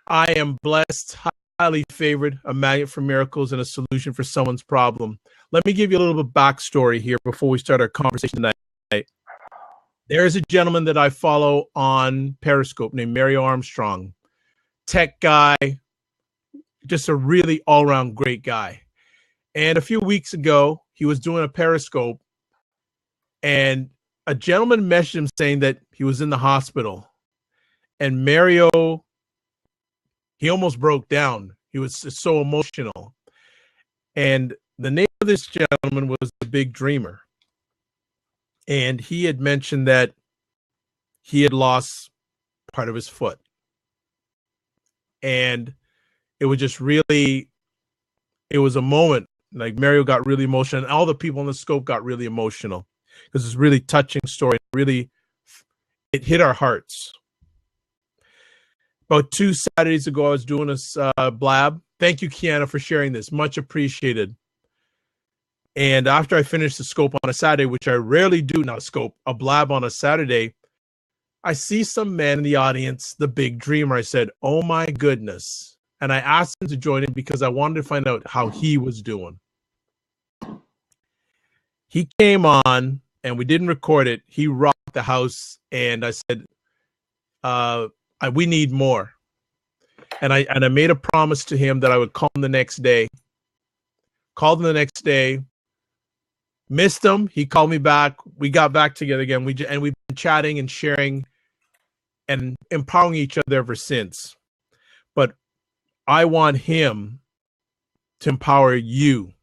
I am blessed, highly favored, a magnet for miracles, and a solution for someone's problem. Let me give you a little bit of backstory here before we start our conversation tonight. There is a gentleman that I follow on Periscope named Mario Armstrong, tech guy, just a really all-around great guy. And a few weeks ago, he was doing a Periscope, and a gentleman messaged him saying that he was in the hospital. And Mario, he almost broke down. He was so emotional. And the name of this gentleman was The Big Dreamer. And he had mentioned that he had lost part of his foot. And it was just really, it was a moment. Like Mario got really emotional, and all the people on the scope got really emotional because it's a really touching story. Really, it hit our hearts. About 2 Saturdays ago, I was doing this blab. Thank you, Kiana, for sharing this. Much appreciated. And after I finished the scope on a Saturday, which I rarely do, not a scope, a blab on a Saturday, I see some man in the audience, The Big Dreamer. I said, oh my goodness. And I asked him to join in because I wanted to find out how he was doing. He came on, and we didn't record it. He rocked the house, and I said, we need more. And I made a promise to him that I would call him the next day. Called him the next day. Missed him. He called me back. We got back together again. We've been chatting and sharing and empowering each other ever since. But I want him to empower you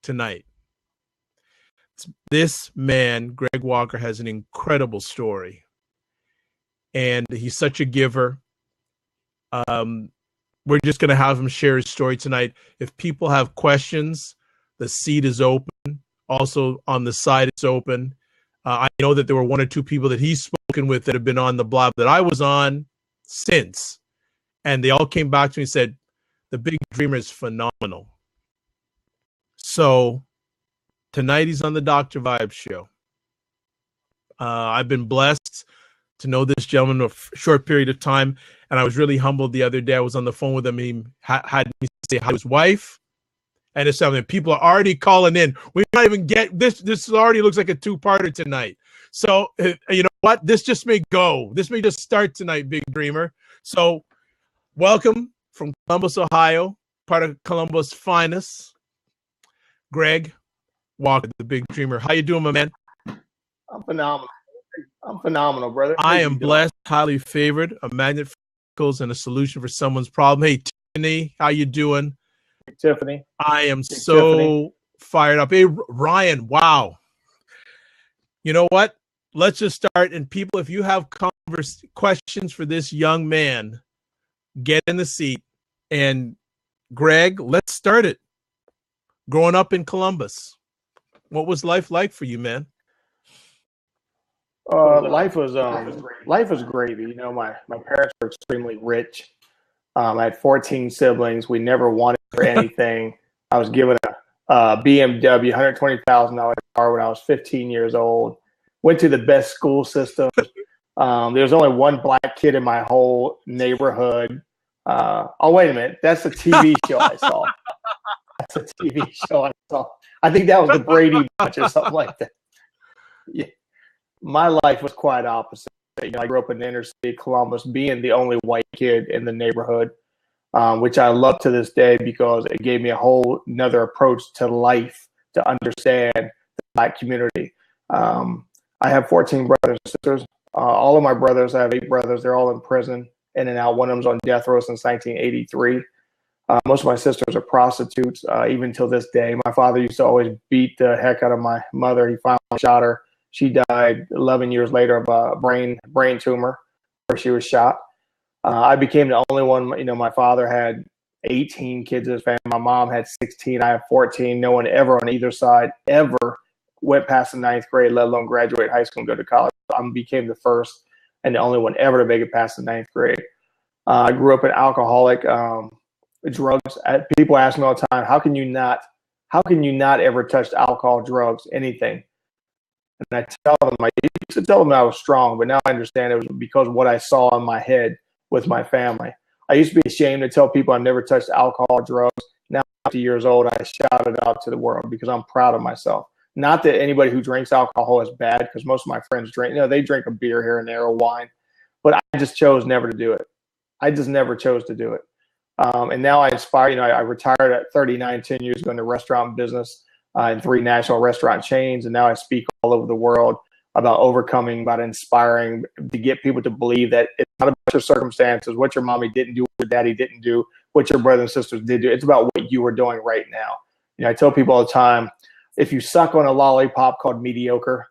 tonight. This man, Greg Walker, has an incredible story. And he's such a giver. We're just going to have him share his story tonight. If people have questions, the seat is open. Also on the side, it's open. I know that there were 1 or 2 people that he's spoken with that have been on the blog that I was on since. And they all came back to me and said, The Big Dreamer is phenomenal. So tonight he's on the Dr. Vibe show. I've been blessed to know this gentleman a short period of time. And I was really humbled the other day. I was on the phone with him. He had me say hi to his wife and his family. People are already calling in. We might even get this. This already looks like a 2-parter tonight. So, you know what? This just may go. This may just start tonight, Big Dreamer. So welcome from Columbus, Ohio, part of Columbus' finest, Greg Walker, The Big Dreamer. How you doing, my man? I'm phenomenal. I'm phenomenal, brother. I am blessed, highly favored, a magnet for miracles and a solution for someone's problem. Hey, Tiffany, how you doing? Tiffany. I am so fired up. Hey, Ryan, wow. You know what? Let's just start. And people, if you have questions for this young man, get in the seat. And Greg, let's start it. Growing up in Columbus, what was life like for you, man? Life was gravy. You know, my parents were extremely rich. I had 14 siblings. We never wanted for anything. I was given a BMW, $120,000 car when I was 15 years old. Went to the best school system. There was only one black kid in my whole neighborhood. Oh, wait a minute. That's a TV show I saw. That's a TV show I saw. I think that was the Brady Bunch or something like that. Yeah. My life was quite opposite. You know, I grew up in the inner city of Columbus, being the only white kid in the neighborhood, which I love to this day because it gave me a whole another approach to life to understand the black community. I have 14 brothers and sisters. All of my brothers, I have 8 brothers. They're all in prison, in and out. One of them's on death row since 1983. Most of my sisters are prostitutes, even till this day. My father used to always beat the heck out of my mother. He finally shot her. She died 11 years later of a brain tumor where she was shot. I became the only one. You know, my father had 18 kids in his family. My mom had 16. I have 14. No one ever on either side ever went past the 9th grade, let alone graduate high school and go to college. I became the first and the only one ever to make it past the 9th grade. I grew up an alcoholic, drugs. People ask me all the time, how can you not ever touch alcohol, drugs, anything? And I used to tell them I was strong, but now I understand it was because of what I saw in my head with my family. I used to be ashamed to tell people I've never touched alcohol or drugs. Now, 50 years old, I shout it out to the world because I'm proud of myself. Not that anybody who drinks alcohol is bad, because most of my friends drink. They drink a beer here and there, or wine. But I just chose never to do it. I just never chose to do it. And now I inspire. I retired at 39, 10 years ago in the restaurant business in 3 national restaurant chains. And now I speak all over the world about overcoming, about inspiring, to get people to believe that it's not about your circumstances, what your mommy didn't do, what your daddy didn't do, what your brothers and sisters did do. It's about what you are doing right now. I tell people all the time, if you suck on a lollipop called mediocre,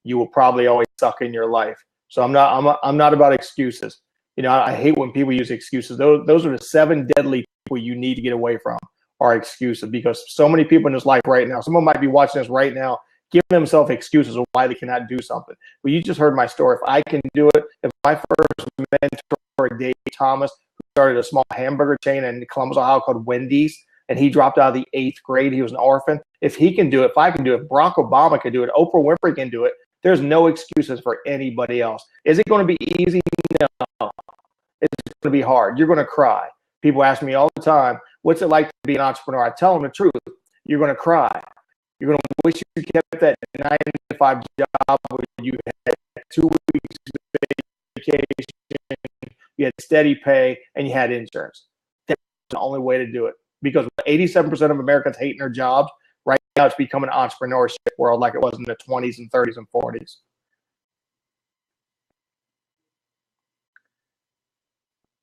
you will probably always suck in your life. So I'm not about excuses. I hate when people use excuses. Those are the 7 deadly people you need to get away from, are excuses, because so many people in this life right now, someone might be watching this right now, giving themselves excuses of why they cannot do something. Well, you just heard my story. If I can do it, if my first mentor, Dave Thomas, who started a small hamburger chain in Columbus, Ohio called Wendy's, and he dropped out of the 8th grade, he was an orphan. If he can do it, if I can do it, Barack Obama can do it, Oprah Winfrey can do it. There's no excuses for anybody else. Is it going to be easy? No. It's going to be hard. You're going to cry. People ask me all the time, what's it like to be an entrepreneur? I tell them the truth. You're going to cry. You're going to wish you kept that 9-to-5 job where you had 2 weeks vacation, you had steady pay, and you had insurance. That's the only way to do it. Because 87% of Americans hating their jobs, right now it's become an entrepreneurship world like it was in the 20s and 30s and 40s.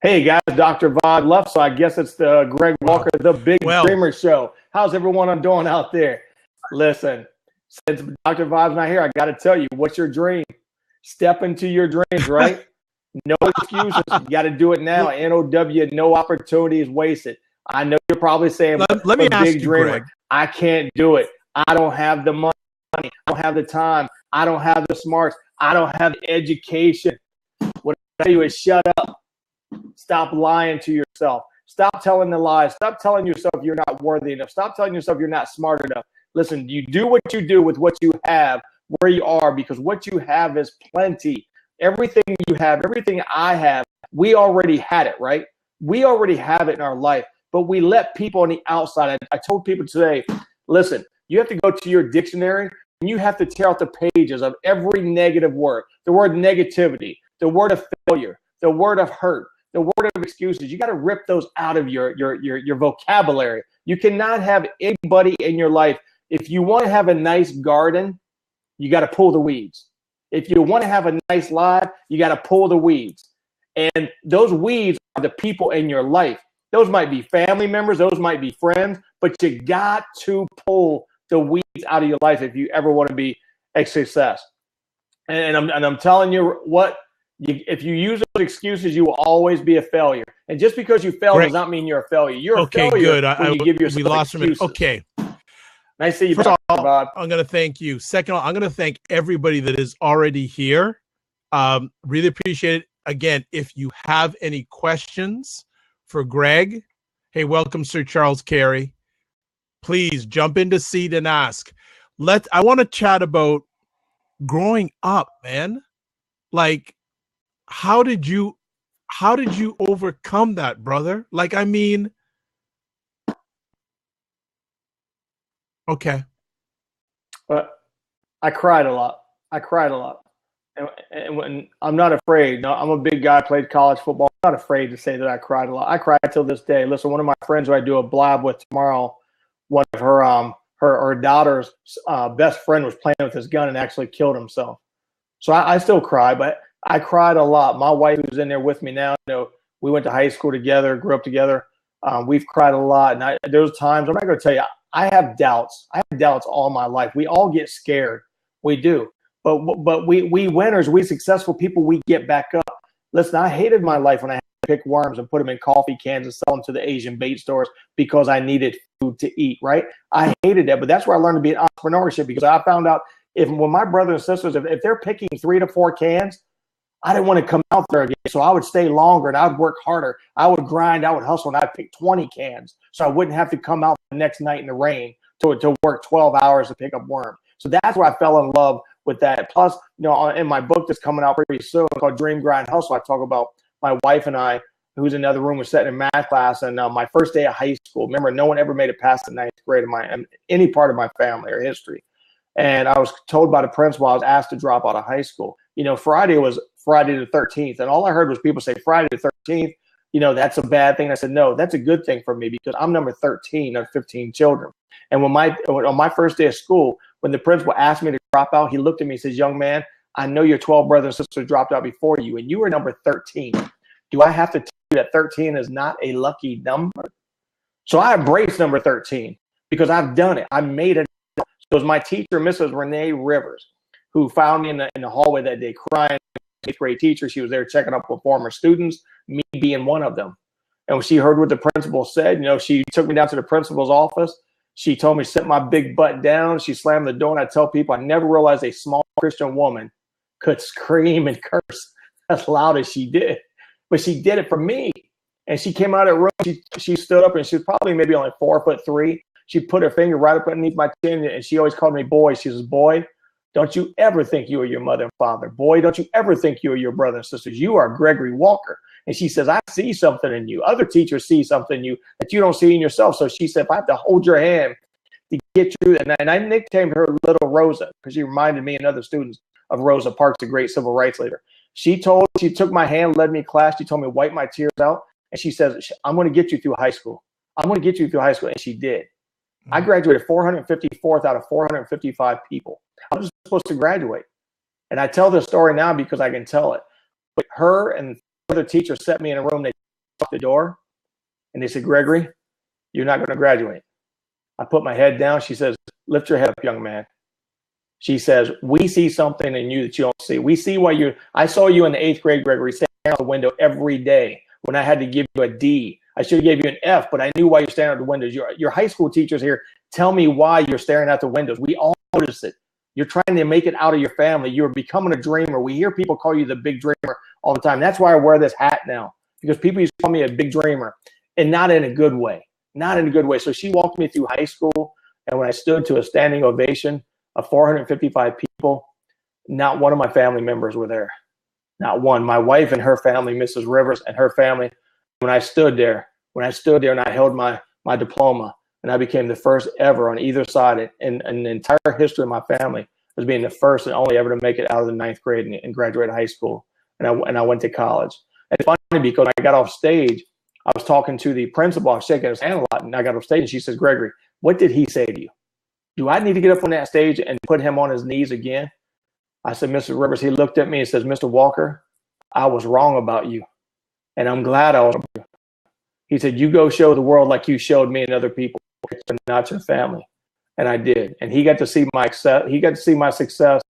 Hey guys, Dr. Vod left, so I guess it's the Greg Walker, the Big Dreamer Show. How's everyone doing out there? Listen, since Dr. Vod's not here, I got to tell you, what's your dream? Step into your dreams, right? No excuses. You got to do it now. NOW, no opportunities wasted. I know you're probably saying, let me ask Big you, Dreamer, Greg. I can't do it. I don't have the money. I don't have the time. I don't have the smarts. I don't have the education. What I tell you is shut up. Stop lying to yourself. Stop telling the lies. Stop telling yourself you're not worthy enough. Stop telling yourself you're not smart enough. Listen, you do what you do with what you have, where you are, because what you have is plenty. Everything you have, everything I have, we already had it, right? We already have it in our life, but we let people on the outside. I told people today, listen, you have to go to your dictionary and you have to tear out the pages of every negative word, the word negativity, the word of failure, the word of hurt, the word of excuses. You got to rip those out of your vocabulary. You cannot have anybody in your life. If you want to have a nice garden, you got to pull the weeds. If you want to have a nice life, you got to pull the weeds. And those weeds are the people in your life. Those might be family members. Those might be friends. But you got to pull the weeds out of your life if you ever want to be a success. And I'm telling you what, if you use those excuses, you will always be a failure. And just because you fail does not mean you're a failure. You're a failure good. when you give yourself we lost excuses. Okay. Nice to see you First back, of all, Bob. I'm going to thank you. Second of all, I'm going to thank everybody that is already here. Really appreciate it. Again, if you have any questions for Greg, hey, welcome, Sir Charles Carey. Please jump into seat and ask. I want to chat about growing up, man. Like, how did you overcome that, brother? Like, I mean, okay. I cried a lot. And when I'm not afraid. No, I'm a big guy, played college football. I'm not afraid to say that I cried a lot. I cry till this day. Listen, one of my friends who I do a blab with tomorrow, one of her daughter's best friend was playing with his gun and actually killed himself. So I still cry, but I cried a lot. My wife, who's in there with me now, we went to high school together, grew up together. We've cried a lot. And there's times, I'm not going to tell you, I have doubts. I have doubts all my life. We all get scared. We do. But we winners, we successful people, we get back up. Listen, I hated my life when I had to pick worms and put them in coffee cans and sell them to the Asian bait stores because I needed food to eat, right? I hated that. But that's where I learned to be an entrepreneurship, because I found out when my brothers and sisters, if they're picking 3 to 4 cans, I didn't want to come out there again. So I would stay longer and I would work harder. I would grind, I would hustle, and I'd pick 20 cans. So I wouldn't have to come out the next night in the rain to work 12 hours to pick up worms. So that's where I fell in love with that. Plus, in my book that's coming out pretty soon called Dream, Grind, Hustle, I talk about my wife and I who's in another room, was sitting in math class, and my first day of high school. Remember, no one ever made it past the ninth grade in any part of my family or history. And I was told by the principal I was asked to drop out of high school. Friday was Friday the 13th, and all I heard was people say Friday the 13th. That's a bad thing. And I said, no, that's a good thing for me because I'm number 13 of 15 children. And on my first day of school, when the principal asked me to drop out, he looked at me and says, young man, I know your 12 brothers and sisters dropped out before you, and you were number 13. Do I have to tell you that 13 is not a lucky number? So I embraced number 13 because I've done it. I made it. So it was my teacher, Mrs. Renee Rivers, who found me in the hallway that day crying. 8th grade teacher. She was there checking up with former students, me being one of them. And when she heard what the principal said, she took me down to the principal's office. She told me to sit my big butt down. She slammed the door, and I tell people I never realized a small Christian woman could scream and curse as loud as she did. But she did it for me. And she came out of the room. She stood up, and she was probably maybe only 4'3". She put her finger right up underneath my chin, and she always called me boy. She says, boy, don't you ever think you are your mother and father. Boy, don't you ever think you are your brother and sisters. You are Gregory Walker. And she says, I see something in you. Other teachers see something in you that you don't see in yourself. So she said, if I have to hold your hand to get you, and I nicknamed her Little Rosa because she reminded me and other students of Rosa Parks, a great civil rights leader. She took my hand, led me to class. She told me to wipe my tears out. And she says, I'm going to get you through high school. I'm going to get you through high school. And she did. I graduated 454th out of 455 people. I was supposed to graduate. And I tell this story now because I can tell it. But her and the other teacher set me in a room. They locked the door. And they said, Gregory, you're not going to graduate. I put my head down. She says, lift your head up, young man. She says, we see something in you that you don't see. We see why I saw you in the 8th grade, Gregory, standing out the window every day when I had to give you a D. I should have gave you an F, but I knew why you're staring out the windows. Your high school teachers here, tell me why you're staring out the windows. We all notice it. You're trying to make it out of your family. You're becoming a dreamer. We hear people call you the big dreamer all the time. That's why I wear this hat now, because people used to call me a big dreamer, and not in a good way. Not in a good way. So she walked me through high school, and when I stood to a standing ovation of 455 people, not one of my family members were there. Not one. My wife and her family, Mrs. Rivers and her family, when I stood there and I held my diploma, and I became the first ever on either side in the entire history of my family as being the first and only ever to make it out of the 9th grade and graduate high school. And I went to college. And it's funny because when I got off stage, I was talking to the principal. I was shaking his hand a lot, and I got off stage, and she says, Gregory, what did he say to you? Do I need to get up on that stage and put him on his knees again? I said, Mr. Rivers, he looked at me and says, Mr. Walker, I was wrong about you, and I'm glad I was wrong about you. He said, you go show the world like you showed me and other people, not your family. And I did. And he got to see my success.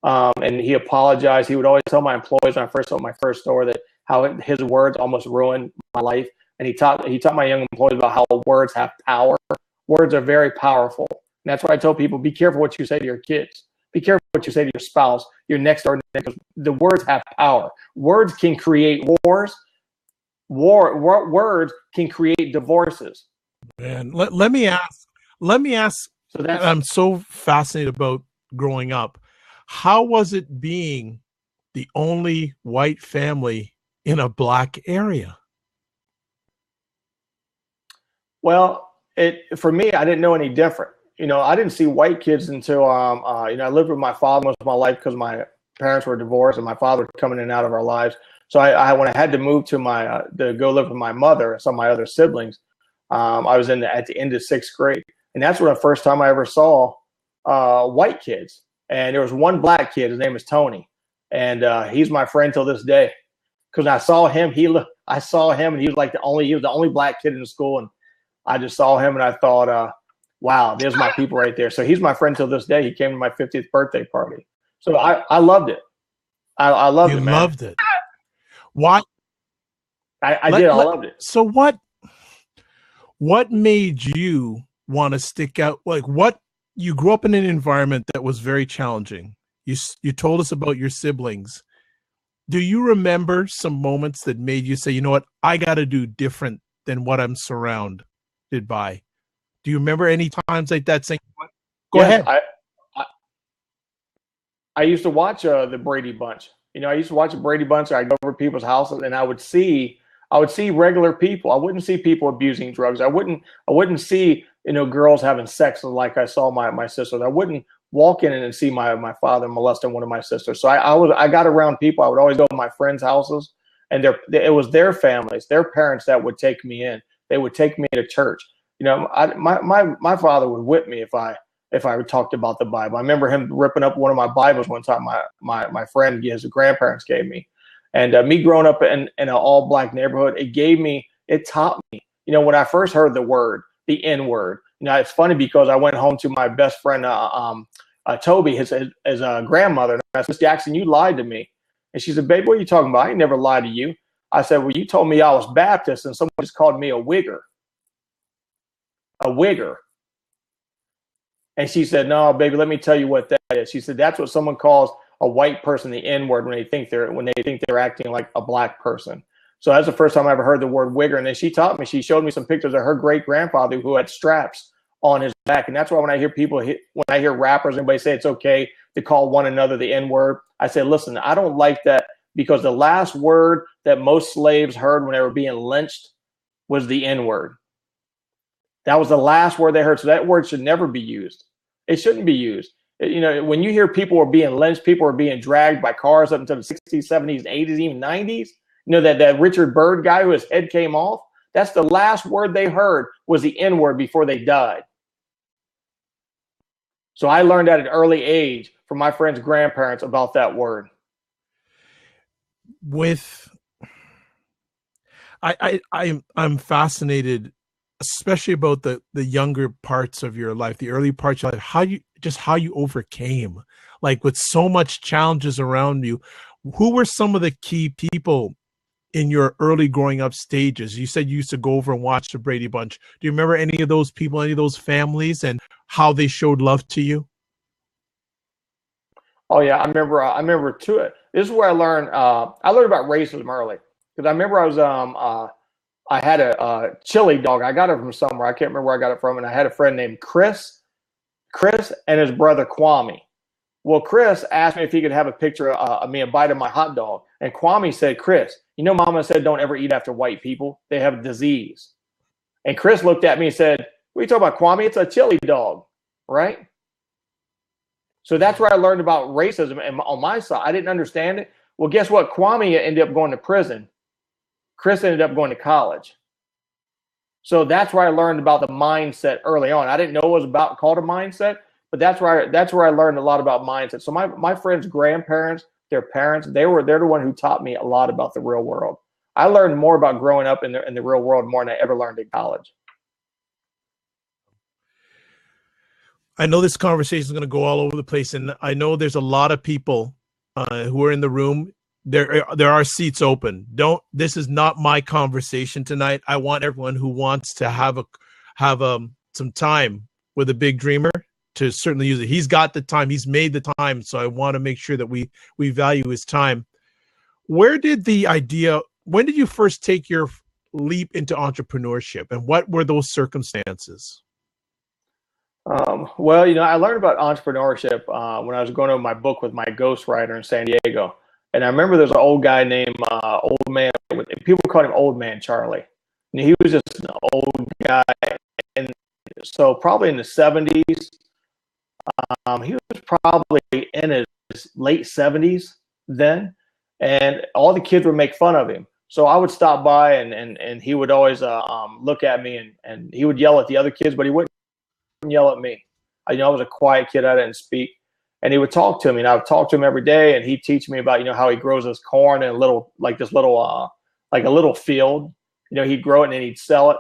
And he apologized. He would always tell my employees when I first opened my first store that how his words almost ruined my life. And he taught my young employees about how words have power. Words are very powerful. And that's why I tell people, be careful what you say to your kids. Be careful what you say to your spouse, your next door neighbor. The words have power. Words can create wars. Words can create divorces. Man, let me ask. So I'm so fascinated about growing up. How was it being the only white family in a black area? Well, for me, I didn't know any different. I didn't see white kids until I lived with my father most of my life because my parents were divorced and my father was coming in and out of our lives. So when I had to move to go live with my mother and some of my other siblings, I was at the end of 6th grade, and that's when the first time I ever saw white kids. And there was one black kid. His name is Tony, and he's my friend till this day. Because I saw him, and he was the only black kid in the school, and I just saw him, and I thought, wow, there's my people right there. So he's my friend till this day. He came to my 50th birthday party. So I loved it. I loved it, man. You loved it. Why? I did. I loved it. So what made you want to stick out? Like, what, you grew up in an environment that was very challenging. You told us about your siblings. Do you remember some moments that made you say, you know what, I got to do different than what I'm surrounded by? Do you remember any times like that saying, go ahead? I used to watch the Brady Bunch. I used to watch the Brady Bunch. I'd go over to people's houses, and I would see I would see regular people. I wouldn't see people abusing drugs. I wouldn't see, girls having sex like I saw my sisters. I wouldn't walk in and see my father molesting one of my sisters. So I got around people. I would always go to my friends' houses, and it was their families, their parents that would take me in. They would take me to church. My father would whip me if I talked about the Bible. I remember him ripping up one of my Bibles one time. My friend, his grandparents gave me, and me growing up in an all black neighborhood, it taught me. When I first heard the N word. It's funny because I went home to my best friend, Toby, his grandmother, and I said, "Miss Jackson, you lied to me." And she said, "Babe, what are you talking about? I ain't never lied to you." I said, "Well, you told me I was Baptist, and someone just called me a wigger." A wigger. And she said, "No, baby, let me tell you what that is." She said, "That's what someone calls a white person the N-word when they think they're acting like a black person." So that's the first time I ever heard the word wigger. And then she taught me. She showed me some pictures of her great grandfather who had straps on his back. And that's why when I hear rappers, anybody say it's okay to call one another the N-word, I say, listen, I don't like that, because the last word that most slaves heard when they were being lynched was the N-word. That was the last word they heard. So that word should never be used. It shouldn't be used. When you hear people are being lynched, people are being dragged by cars up into the 60s, 70s, 80s, even 90s, that Richard Byrd guy who his head came off, that's the last word they heard was the N-word before they died. So I learned at an early age from my friend's grandparents about that word. I'm fascinated, especially about the younger parts of your life, the early parts of your life, how you overcame, like with so much challenges around you. Who were some of the key people in your early growing up stages? You said you used to go over and watch the Brady Bunch. Do you remember any of those people, any of those families, and how they showed love to you? Oh yeah, I remember too. This is where I learned about racism early, because I remember I had a chili dog. I got it from somewhere. I can't remember where I got it from. And I had a friend named Chris and his brother Kwame. Well, Chris asked me if he could have a picture of me, a bite of my hot dog. And Kwame said, "Chris, Mama said don't ever eat after white people. They have a disease." And Chris looked at me and said, "What are you talking about, Kwame? It's a chili dog, right?" So that's where I learned about racism. And on my side, I didn't understand it. Well, guess what? Kwame ended up going to prison. Chris ended up going to college. So that's where I learned about the mindset early on. I didn't know it was called a mindset, but that's where I learned a lot about mindset. So my friends' grandparents, their parents, they're the one who taught me a lot about the real world. I learned more about growing up in the real world more than I ever learned in college. I know this conversation is going to go all over the place, and I know there's a lot of people who are in the room. There are seats open. This is not my conversation tonight. I want everyone who wants to have some time with a big dreamer to certainly use it. He's got the time. He's made the time. So I want to make sure that we value his time. When did you first take your leap into entrepreneurship, and what were those circumstances? Well, I learned about entrepreneurship when I was going over my book with my ghostwriter in San Diego. And I remember there's an old guy named Old Man. People called him Old Man Charlie. And he was just an old guy. And so probably in the 70s, he was probably in his late 70s then. And all the kids would make fun of him. So I would stop by and he would always look at me and he would yell at the other kids, but he wouldn't yell at me. I was a quiet kid. I didn't speak. And he would talk to me, and I would talk to him every day, and he'd teach me about, how he grows his corn in a little field. He'd grow it and then he'd sell it.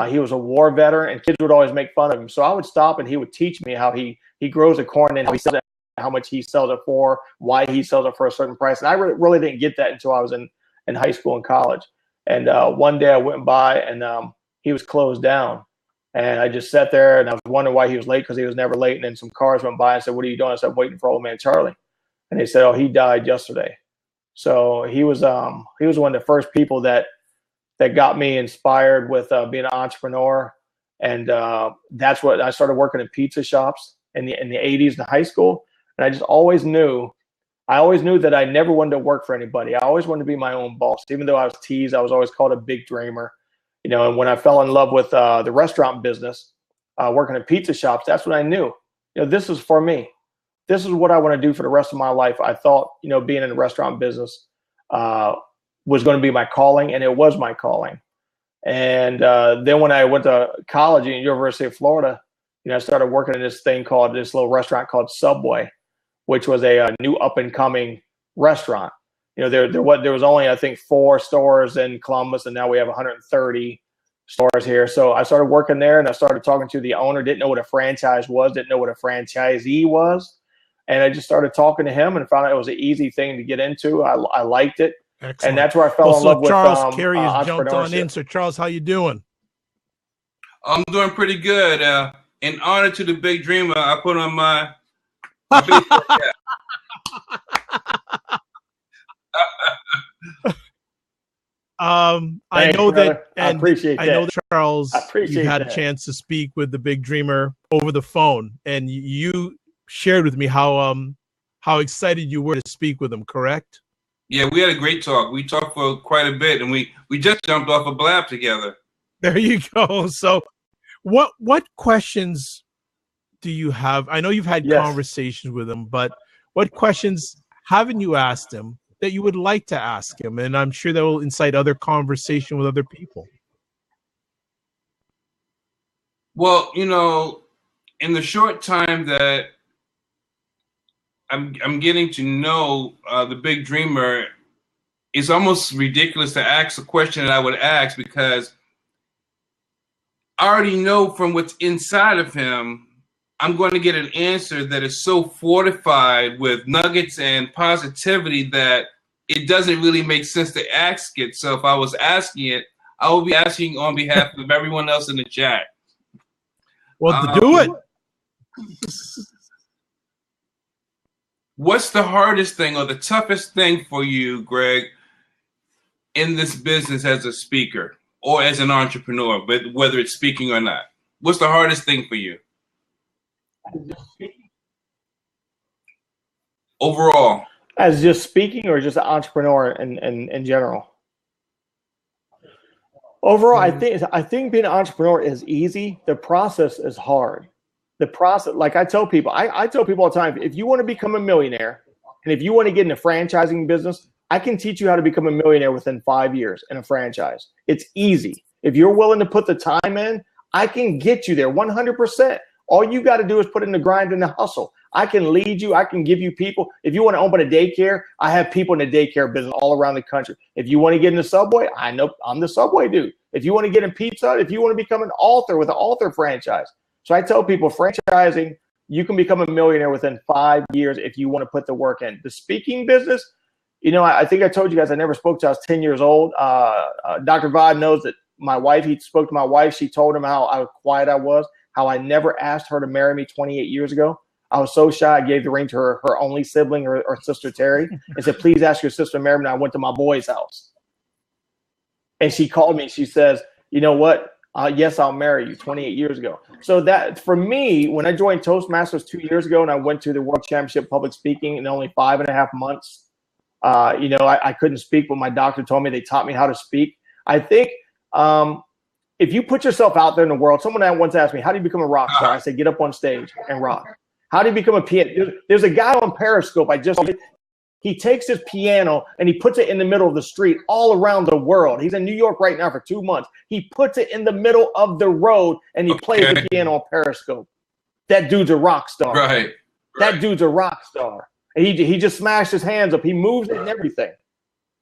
He was a war veteran, and kids would always make fun of him. So I would stop, and he would teach me how he grows the corn and how he sells it, how much he sells it for, why he sells it for a certain price. And I really didn't get that until I was in high school and college. And one day I went by, and he was closed down. And I just sat there, and I was wondering why he was late, because he was never late. And then some cars went by and said, "What are you doing?" I said, "Waiting for Old Man Charlie." And they said, "Oh, he died yesterday." So he was one of the first people that got me inspired with being an entrepreneur. And that's what I started working in pizza shops in the 80s in high school. And I just always knew I always knew that I never wanted to work for anybody. I always wanted to be my own boss. Even though I was teased, I was always called a big dreamer. And when I fell in love with the restaurant business, working at pizza shops, that's when I knew, this is for me. This is what I want to do for the rest of my life. I thought, being in the restaurant business was going to be my calling, and it was my calling. And then when I went to college at the University of Florida, I started working in this little restaurant called Subway, which was a new up and coming restaurant. There was only, I think, 4 stores in Columbus, and now we have 130 stores here. So I started working there, and I started talking to the owner. Didn't know what a franchise was, didn't know what a franchisee was. And I just started talking to him and found out it was an easy thing to get into. I liked it. Excellent. And that's where I fell in love with Charles Carey has jumped on entrepreneurship. in. So Charles, how you doing? I'm doing pretty good. In honor to the big dreamer, I put on my baseball cap. I know that, and I appreciate that. I know that, Charles, you had that. a chance to speak with the big dreamer over the phone, and you shared with me how excited you were to speak with him, correct? Yeah, we had a great talk. We talked for quite a bit, and we just jumped off a blab together. There you go. So what questions do you have? I know you've had conversations with him, but what questions haven't you asked him that you would like to ask him? And I'm sure that will incite other conversation with other people. Well, in the short time that I'm getting to know the big dreamer, it's almost ridiculous to ask a question that I would ask, because I already know from what's inside of him, I'm going to get an answer that is so fortified with nuggets and positivity that it doesn't really make sense to ask it. So if I was asking it, I would be asking on behalf of everyone else in the chat. Well, to do it. What's the hardest thing or the toughest thing for you, Greg, in this business as a speaker or as an entrepreneur, but whether it's speaking or not? What's the hardest thing for you? Overall. As just speaking, or just an entrepreneur in general? Overall, I think being an entrepreneur is easy. The process is hard. The process, like I tell people, I tell people all the time, if you want to become a millionaire, and if you want to get in the franchising business, I can teach you how to become a millionaire within 5 years in a franchise. It's easy. If you're willing to put the time in, I can get you there 100%. All you got to do is put in the grind and the hustle. I can lead you. I can give you people. If you want to open a daycare, I have people in the daycare business all around the country. If you want to get in the Subway, I know I'm the Subway dude. If you want to get in pizza, if you want to become an author with an author franchise. So I tell people, franchising, you can become a millionaire within 5 years if you want to put the work in. The speaking business, I think I told you guys I never spoke till I was 10 years old. Dr. Vod knows that my wife, he spoke to my wife. She told him how quiet I was, how I never asked her to marry me 28 years ago. I was so shy. I gave the ring to her only sibling, her sister Terry, and said, please ask your sister to marry me. And I went to my boy's house. And she called me. She says, you know what? Yes, I'll marry you 28 years ago. So that for me, when I joined Toastmasters 2 years ago and I went to the World Championship Public Speaking in only 5.5 months, I couldn't speak, but my doctor told me they taught me how to speak. I think if you put yourself out there in the world, someone once asked me, how do you become a rock star? I said, get up on stage and rock. How do you become a pianist? There's a guy on Periscope. He takes his piano and he puts it in the middle of the street all around the world. He's in New York right now for 2 months. He puts it in the middle of the road and he plays the piano on Periscope. That dude's a rock star. Right. That dude's a rock star. And he just smashed his hands up. He moves it and everything.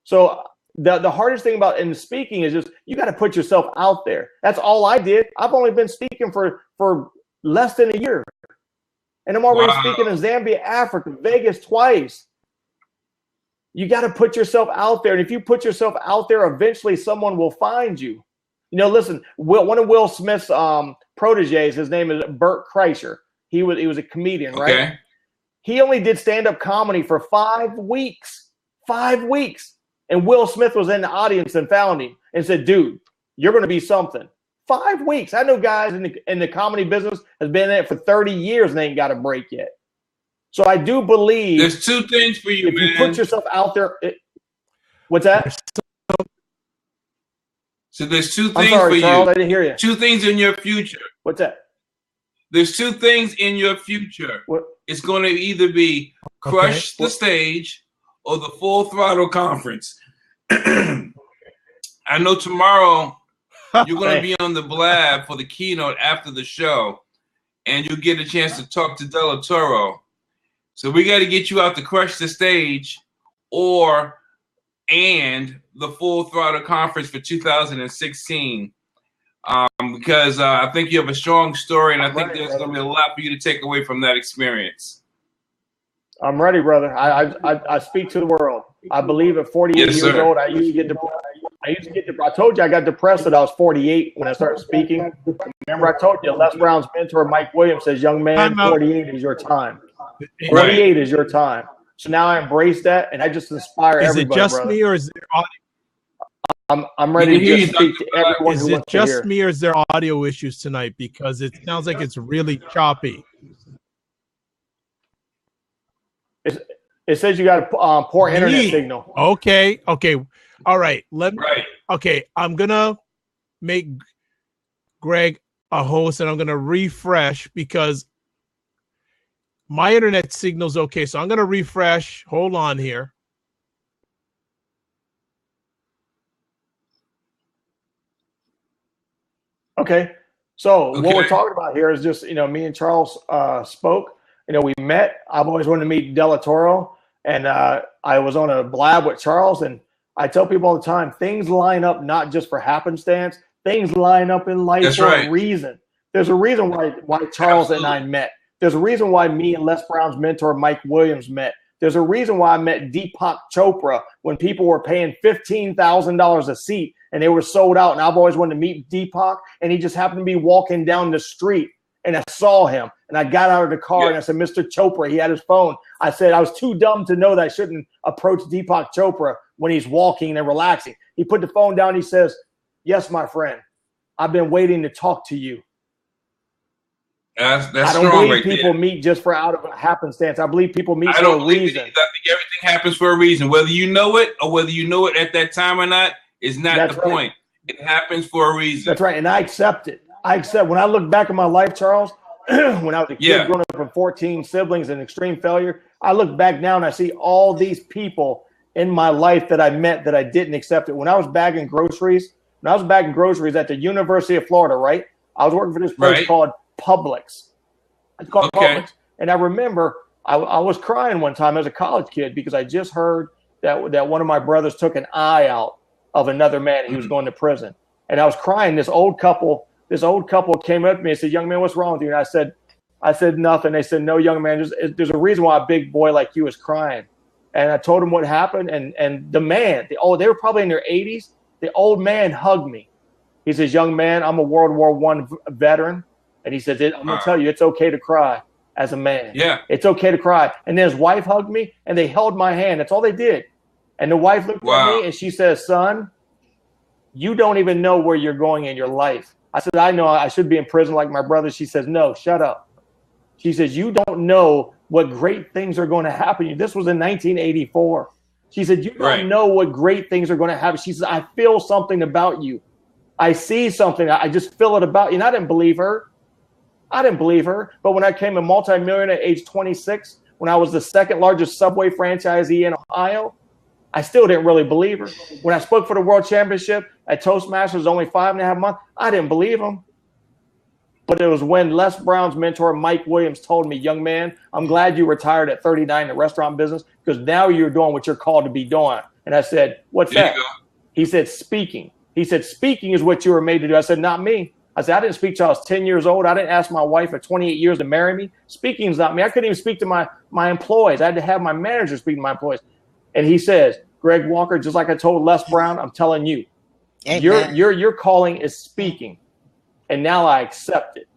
So the hardest thing about in speaking is just you got to put yourself out there. That's all I did. I've only been speaking for less than a year. And I'm already speaking in Zambia, Africa, Vegas twice. You got to put yourself out there. And if you put yourself out there, eventually someone will find you. Listen, one of Will Smith's proteges, his name is Bert Kreischer. He was a comedian, right? Okay. He only did stand-up comedy for 5 weeks. 5 weeks. And Will Smith was in the audience and found him and said, dude, you're going to be something. 5 weeks. I know guys in the comedy business has been in it for 30 years and they ain't got a break yet. So I do believe there's two things for you, if man. you put yourself out there. What's that? So there's two I'm things sorry, for Charles, you. I didn't hear you. Two things in your future. What's that? There's two things in your future. What? It's going to either be Crush the Stage or the Full Throttle Conference. I know tomorrow you're going to be on the Blab for the keynote after the show, and you'll get a chance to talk to Del Toro. So we got to get you out to Crush the Stage and the Full Throttle Conference for 2016. Because I think you have a strong story, and I think there's going to be a lot for you to take away from that experience. I'm ready, brother. I speak to the world. I believe at 48 years old, I used to get depressed. I told you I got depressed at I was 48 when I started speaking. Remember I told you Les Brown's mentor, Mike Williams, says, young man, 48 is your time. 48 is your time. So now I embrace that, and I just inspire everybody, Is it just brother. me, or is there audio? I'm ready to just speak to everyone who wants to hear. Is it just me, or is there audio issues tonight? Because it sounds like it's really choppy. It says you got a poor internet signal. Okay. All right. Okay, I'm going to make Greg a host, and I'm going to refresh because my internet signal's okay. So I'm going to refresh. Hold on here. Okay. So what we're talking about here is just, me and Charles spoke. We met. I've always wanted to meet Del Toro, and I was on a Blab with Charles, and I tell people all the time, things line up not just for happenstance. Things line up in life for a reason. There's a reason why Charles and I met. There's a reason why me and Les Brown's mentor, Mike Williams, met. There's a reason why I met Deepak Chopra when people were paying $15,000 a seat and they were sold out. And I've always wanted to meet Deepak, and he just happened to be walking down the street, and I saw him, and I got out of the car and I said, Mr. Chopra, he had his phone. I said, I was too dumb to know that I shouldn't approach Deepak Chopra when he's walking and relaxing. He put the phone down. He says, yes, my friend, I've been waiting to talk to you. That's I don't strong believe right people there. meet just for out of happenstance. I believe people meet I for don't a believe reason. that everything happens for a reason. Whether you know it or whether you know it at that time or not is not the point. It happens for a reason. That's right, and I accept it. When I look back at my life, Charles, when I was a kid growing up with 14 siblings and extreme failure, I look back now and I see all these people in my life that I met that I didn't accept it. When I was bagging groceries at the University of Florida, right? I was working for this place called Publix. It's called Publix. And I remember I was crying one time as a college kid because I just heard that one of my brothers took an eye out of another man. He was going to prison. And I was crying. This old couple came up to me and said, young man, what's wrong with you? And I said nothing. They said, no, young man, there's a reason why a big boy like you is crying. And I told him what happened. And the man, they were probably in their 80s. The old man hugged me. He says, young man, I'm a World War I veteran. And he says, I'm going to tell you, it's okay to cry as a man. Yeah. It's okay to cry. And then his wife hugged me, and they held my hand. That's all they did. And the wife looked at me, and she says, son, you don't even know where you're going in your life. I said, I know I should be in prison like my brother. She says, no, shut up. She says, you don't know what great things are going to happen to you. This was in 1984. She said, you don't know what great things are going to happen. She says, I feel something about you. I see something. I just feel it about you. And I didn't believe her. But when I became a multimillionaire at age 26, when I was the second largest Subway franchisee in Ohio, I still didn't really believe her. When I spoke for the World Championship at Toastmasters only 5.5 months, I didn't believe him. But it was when Les Brown's mentor, Mike Williams, told me, young man, I'm glad you retired at 39 in the restaurant business because now you're doing what you're called to be doing. And I said, what's that? He said, speaking. He said, speaking is what you were made to do. I said, not me. I said, I didn't speak till I was 10 years old. I didn't ask my wife at 28 years to marry me. Speaking is not me. I couldn't even speak to my employees. I had to have my manager speak to my employees. And he says, Greg Walker, just like I told Les Brown, I'm telling you, your calling is speaking. And now I accept it.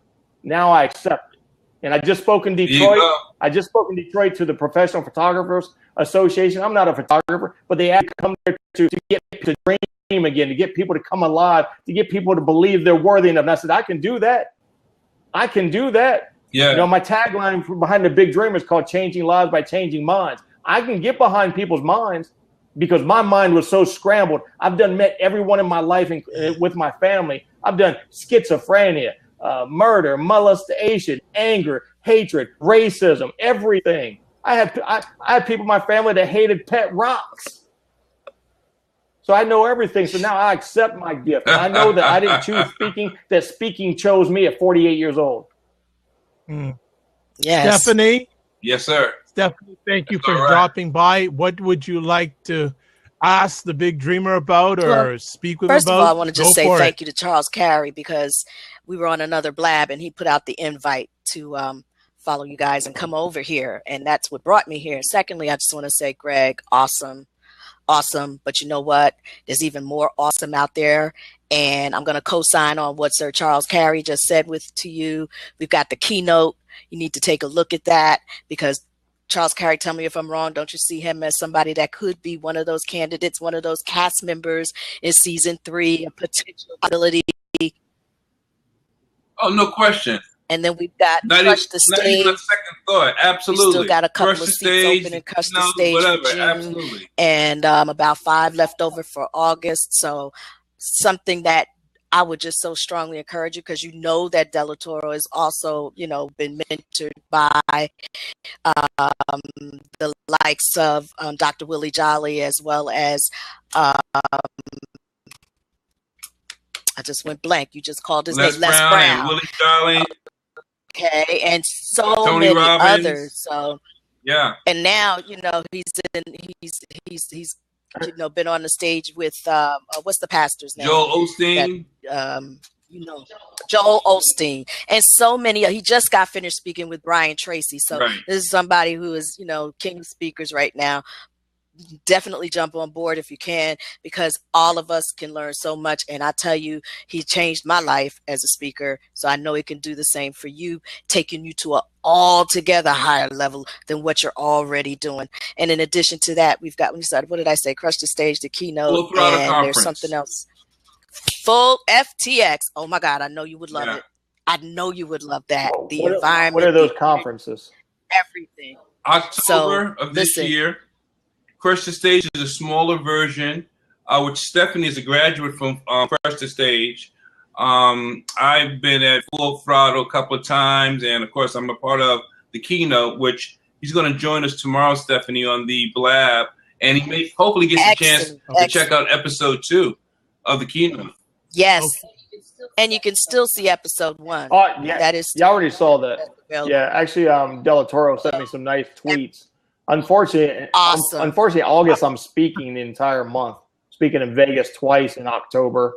And I just spoke in Detroit. To the Professional Photographers Association. I'm not a photographer, but they had to come there to get to dream again, to get people to come alive, to get people to believe they're worthy enough. And I said, I can do that. Yeah. You know, my tagline behind the Big Dream is called "Changing Lives by Changing Minds." I can get behind people's minds because my mind was so scrambled. I've met everyone in my life with my family. I've done schizophrenia, murder, molestation, anger, hatred, racism, everything. I had people in my family that hated pet rocks. So I know everything. So now I accept my gift. I know that I didn't choose speaking, that speaking chose me at 48 years old. Yes. Stephanie? Yes, sir. Stephanie, thank you for dropping by. What would you like to ask the Big Dreamer about or speak with him about? First of all, I want to just say thank you to Charles Carey, because we were on another blab and he put out the invite to follow you guys and come over here. And that's what brought me here. Secondly, I just want to say, Greg, awesome. But you know what? There's even more awesome out there. And I'm going to co-sign on what Sir Charles Carey just said to you. We've got the keynote. You need to take a look at that, because Charles Carey, tell me if I'm wrong, don't you see him as somebody that could be one of those candidates, one of those cast members in season 3, a potential ability? Oh, no question. And then we've got Crush the Stage. Not even a second thought. Absolutely. We still got a couple of seats open in Crush the Stage whatever. for June. Absolutely. And about 5 left over for August. So something that I would just so strongly encourage you, because you know that Del Toro has also, been mentored by the likes of Dr. Willie Jolly, as well as I just went blank. You just called his name, Les Brown. And Willie Jolly. Okay, and so Tony many Robbins. others. So yeah, and now he's been on the stage with what's the pastor's name? Joel Osteen. Joel Osteen, and so many. He just got finished speaking with Brian Tracy. So This is somebody who is king of speakers right now. Definitely jump on board if you can, because all of us can learn so much. And I tell you, he changed my life as a speaker. So I know he can do the same for you, taking you to an altogether higher level than what you're already doing. And in addition to that, we've got, what did I say? Crush the Stage, the keynote, and there's something else. Full FTX. Oh my God, I know you would love it. I know you would love that. The environment. What are those conferences? Everything. October of this year. Crush the Stage is a smaller version, which Stephanie is a graduate from Crush the Stage. I've been at Full Throttle a couple of times, and of course, I'm a part of the keynote, which he's going to join us tomorrow, Stephanie, on the Blab, and he may hopefully get a chance to check out episode 2 of the keynote. Yes. And you can still see episode 1. Oh, yeah. That is. You already saw that. Yeah, actually, Del Toro sent me some nice tweets. Unfortunately, August, I'm speaking the entire month. Speaking in Vegas twice in October.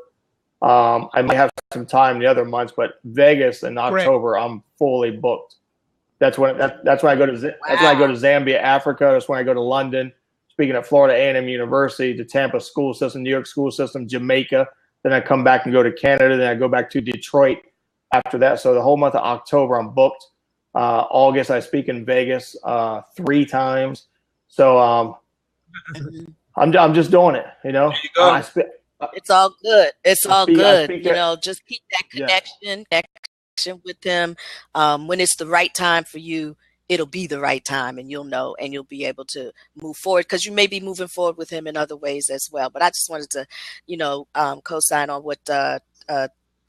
I might have some time the other months, but Vegas in October, I'm fully booked. That's when I go to Zambia, Africa. That's when I go to London. Speaking at Florida A&M University, the Tampa school system, New York school system, Jamaica. Then I come back and go to Canada. Then I go back to Detroit after that. So the whole month of October, I'm booked. August, I speak in Vegas 3 times. So I'm just doing it. There you go. It's all good. It's all good. Just keep that connection with him. When it's the right time for you, it'll be the right time, and you'll know, and you'll be able to move forward, because you may be moving forward with him in other ways as well. But I just wanted to, co-sign on what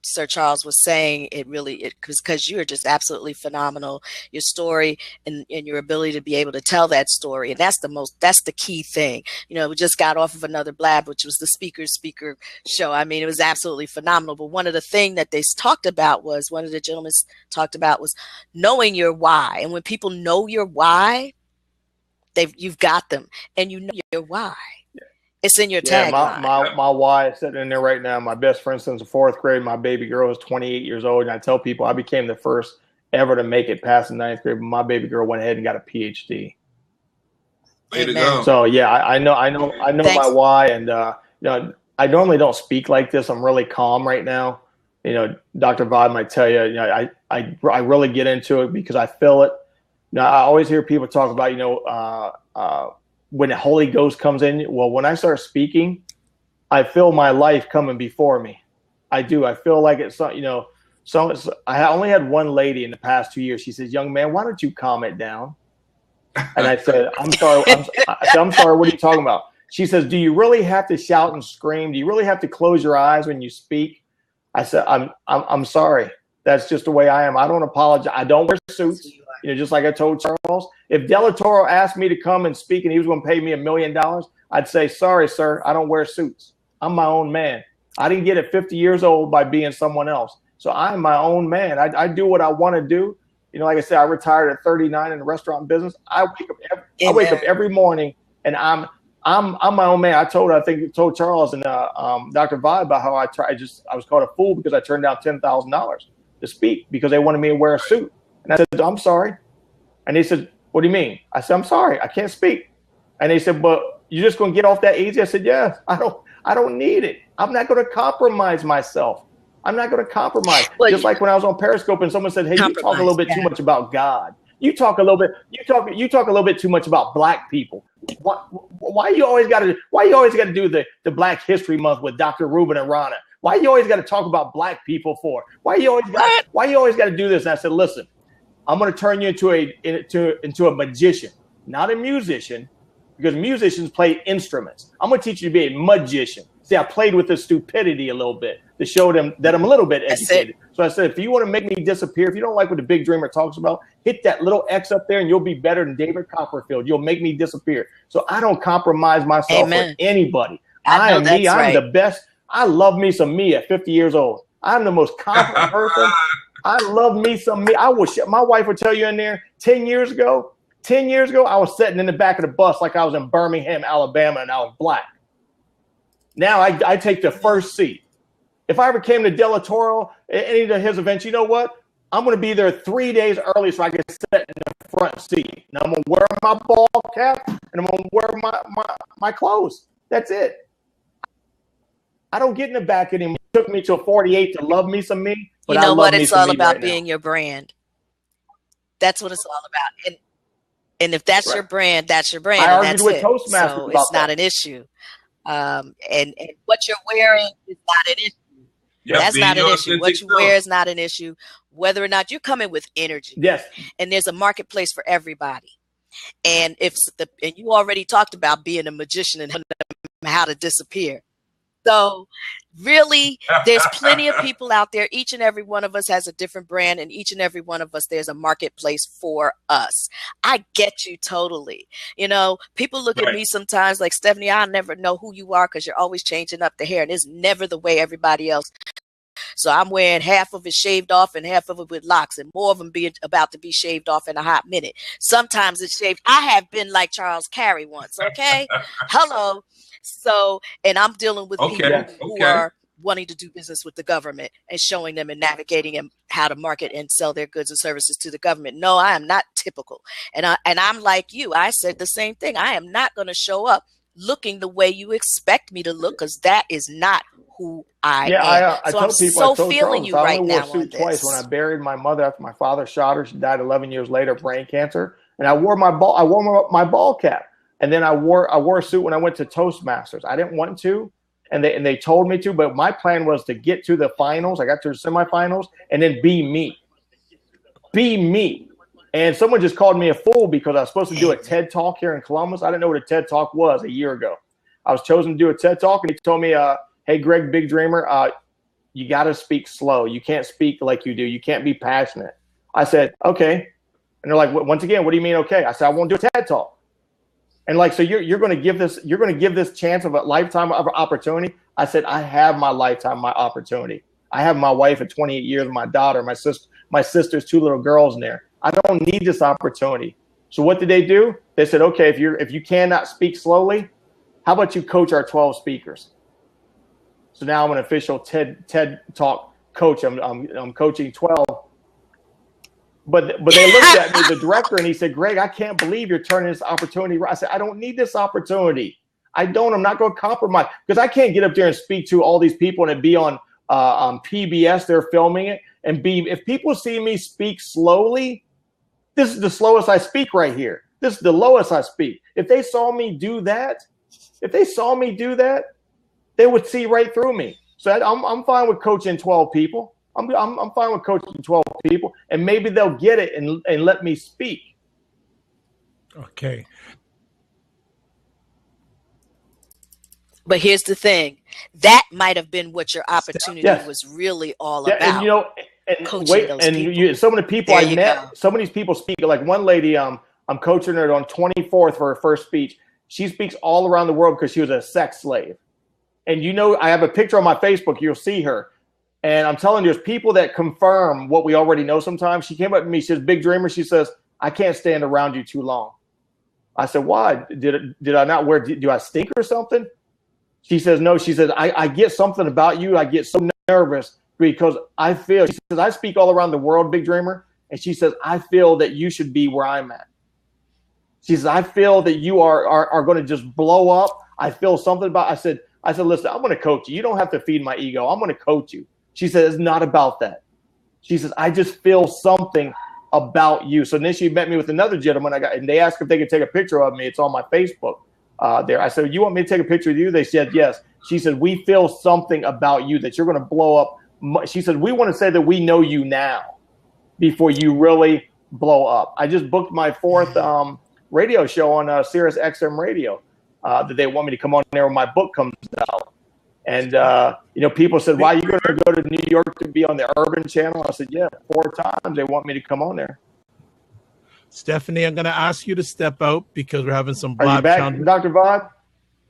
Sir Charles was saying. Because you're just absolutely phenomenal. Your story and your ability to be able to tell that story, and that's the key thing. We just got off of another Blab, which was the speaker show. I mean, it was absolutely phenomenal. But one of the things that they talked about was, one of the gentlemen talked about was knowing your why. And when people know your why, you've got them, and you know your why. It's in your tagline. My why is sitting in there right now. My best friend since the 4th grade. My baby girl is 28 years old, and I tell people I became the first ever to make it past the 9th grade. But my baby girl went ahead and got a PhD. Way to go! So yeah, I know my why, and I normally don't speak like this. I'm really calm right now. Dr. Vod might tell you, I really get into it because I feel it. I always hear people talk about, when the Holy Ghost comes in. Well, when I start speaking, I feel my life coming before me. I do. I feel like it's, So I only had one lady in the past 2 years. She says, "Young man, why don't you calm it down?" And I said, "I'm sorry. I'm sorry. What are you talking about?" She says, "Do you really have to shout and scream? Do you really have to close your eyes when you speak?" I said, I'm sorry. That's just the way I am. I don't apologize. I don't wear suits. Just like I told Charles, if De La Toro asked me to come and speak and he was going to pay me $1 million, I'd say, "Sorry, sir, I don't wear suits. I'm my own man. I didn't get it 50 years old by being someone else. So I'm my own man. I do what I want to do. Like I said, I retired at 39 in the restaurant business. I wake up every morning and I'm my own man. I told Charles and Dr. Vibe about how I was called a fool because I turned down $10,000 to speak because they wanted me to wear a suit. And I said, "I'm sorry." And they said, "What do you mean?" I said, "I'm sorry, I can't speak." And they said, "But you're just going to get off that easy?" I said, "Yeah, I don't need it. I'm not going to compromise myself. I'm not going to compromise." Well, just like when I was on Periscope and someone said, "Hey, you talk a little bit too much about God. You talk a little bit too much about Black people. Why you always got to do the Black History Month with Dr. Ruben and Rana? Why you always got to talk about Black people for? Why you always got to do this?" And I said, "Listen, I'm going to turn you into a magician, not a musician, because musicians play instruments. I'm going to teach you to be a magician." See, I played with the stupidity a little bit to show them that I'm a little bit educated. So I said, if you want to make me disappear, if you don't like what the Big Dreamer talks about, hit that little X up there and you'll be better than David Copperfield. You'll make me disappear. So I don't compromise myself with anybody. I am me. I'm the best. I love me some me at 50 years old. I'm the most confident person. I love me some me. My wife would tell you in there 10 years ago, I was sitting in the back of the bus like I was in Birmingham, Alabama, and I was Black. Now I take the first seat. If I ever came to De La Toro, any of his events, you know what? I'm going to be there 3 days early so I can sit in the front seat. Now I'm going to wear my ball cap and I'm going to wear my clothes. That's it. I don't get in the back anymore. It took me till 48 to love me some me. But you know what? It's all about being your brand. That's what it's all about. And if that's your brand, that's your brand. I argued that's with it. Toastmasters so about it's not an issue. And what you're wearing is not an issue. That's not an issue. What you wear is not an issue. Whether or not you're coming with energy. Yes. And there's a marketplace for everybody. And and you already talked about being a magician and how to disappear. So really, there's plenty of people out there. Each and every one of us has a different brand, and each and every one of us, there's a marketplace for us. I get you totally. People look at me sometimes like, "Stephanie, I'll never know who you are because you're always changing up the hair, and it's never the way everybody else." So I'm wearing half of it shaved off and half of it with locks, and more of them being about to be shaved off in a hot minute. Sometimes it's shaved. I have been like Charles Carey once. Okay. Hello. So, and I'm dealing with people who are wanting to do business with the government and showing them and navigating them how to market and sell their goods and services to the government. No, I am not typical. And I'm like you. I said the same thing. I am not going to show up looking the way you expect me to look, because that is not who I am. I so I'm people, so feeling you right now. I only wore a suit twice. When I buried my mother after my father shot her. She died 11 years later of brain cancer. And I wore my ball cap. And then I wore a suit when I went to Toastmasters. I didn't want to, and they told me to, but my plan was to get to the finals. I got to the semifinals and then be me. Be me. And someone just called me a fool because I was supposed to do a TED Talk here in Columbus. I didn't know what a TED Talk was a year ago. I was chosen to do a TED Talk, and he told me, "Hey, Greg, Big Dreamer, you got to speak slow. You can't speak like you do. You can't be passionate." I said, "Okay." And they're like, "Once again, what do you mean, okay?" I said, "I won't do a TED Talk." And like, "So you're going to give this chance of a lifetime of opportunity?" I said, "I have my lifetime, my opportunity. I have my wife at 28 years, my daughter, my sister's 2 little girls in there. I don't need this opportunity." So what did they do? They said, "Okay, if you cannot speak slowly, how about you coach our 12 speakers?" So now I'm an official TED Talk coach. I'm coaching 12. But they looked at me, the director, and he said, "Greg, I can't believe you're turning this opportunity around." I said, "I don't need this opportunity. I'm not going to compromise, because I can't get up there and speak to all these people and be on PBS. They're filming it, and if people see me speak slowly, this is the slowest I speak right here. This is the lowest I speak. If they saw me do that, they would see right through me. So I'm fine with coaching 12 people. I'm fine with coaching 12 people, and maybe they'll get it and let me speak. Okay. But here's the thing. That might have been what your opportunity was really all about. And, you know, so many people I met, so many people speak. Like one lady, I'm coaching her on 24th for her first speech. She speaks all around the world because she was a sex slave. And, you know, I have a picture on my Facebook. You'll see her. And I'm telling you, there's people that confirm what we already know sometimes. She came up to me. She says, Big Dreamer, she says, I can't stand around you too long. I said, why? Did I not wear, do I stink or something? She says, no. She says, I get something about you. I get so nervous because I feel, she says, I speak all around the world, Big Dreamer. And she says, I feel that you should be where I'm at. She says, I feel that you are going to just blow up. I feel something about, I said, listen, I'm going to coach you. You don't have to feed my ego. I'm going to coach you. She said, it's not about that. She says, I just feel something about you. So then she met me with another gentleman. And they asked if they could take a picture of me. It's on my Facebook there. I said, you want me to take a picture of you? They said, yes. She said, we feel something about you that you're going to blow up. She said, we want to say that we know you now before you really blow up. I just booked my 4th radio show on Sirius XM Radio that they want me to come on there when my book comes out. And, you know, people said, why are you going to go to New York to be on the Urban Channel? I said, yeah, 4 times they want me to come on there. Stephanie, I'm going to ask you to step out because we're having some Are you back, Dr. Vaughn?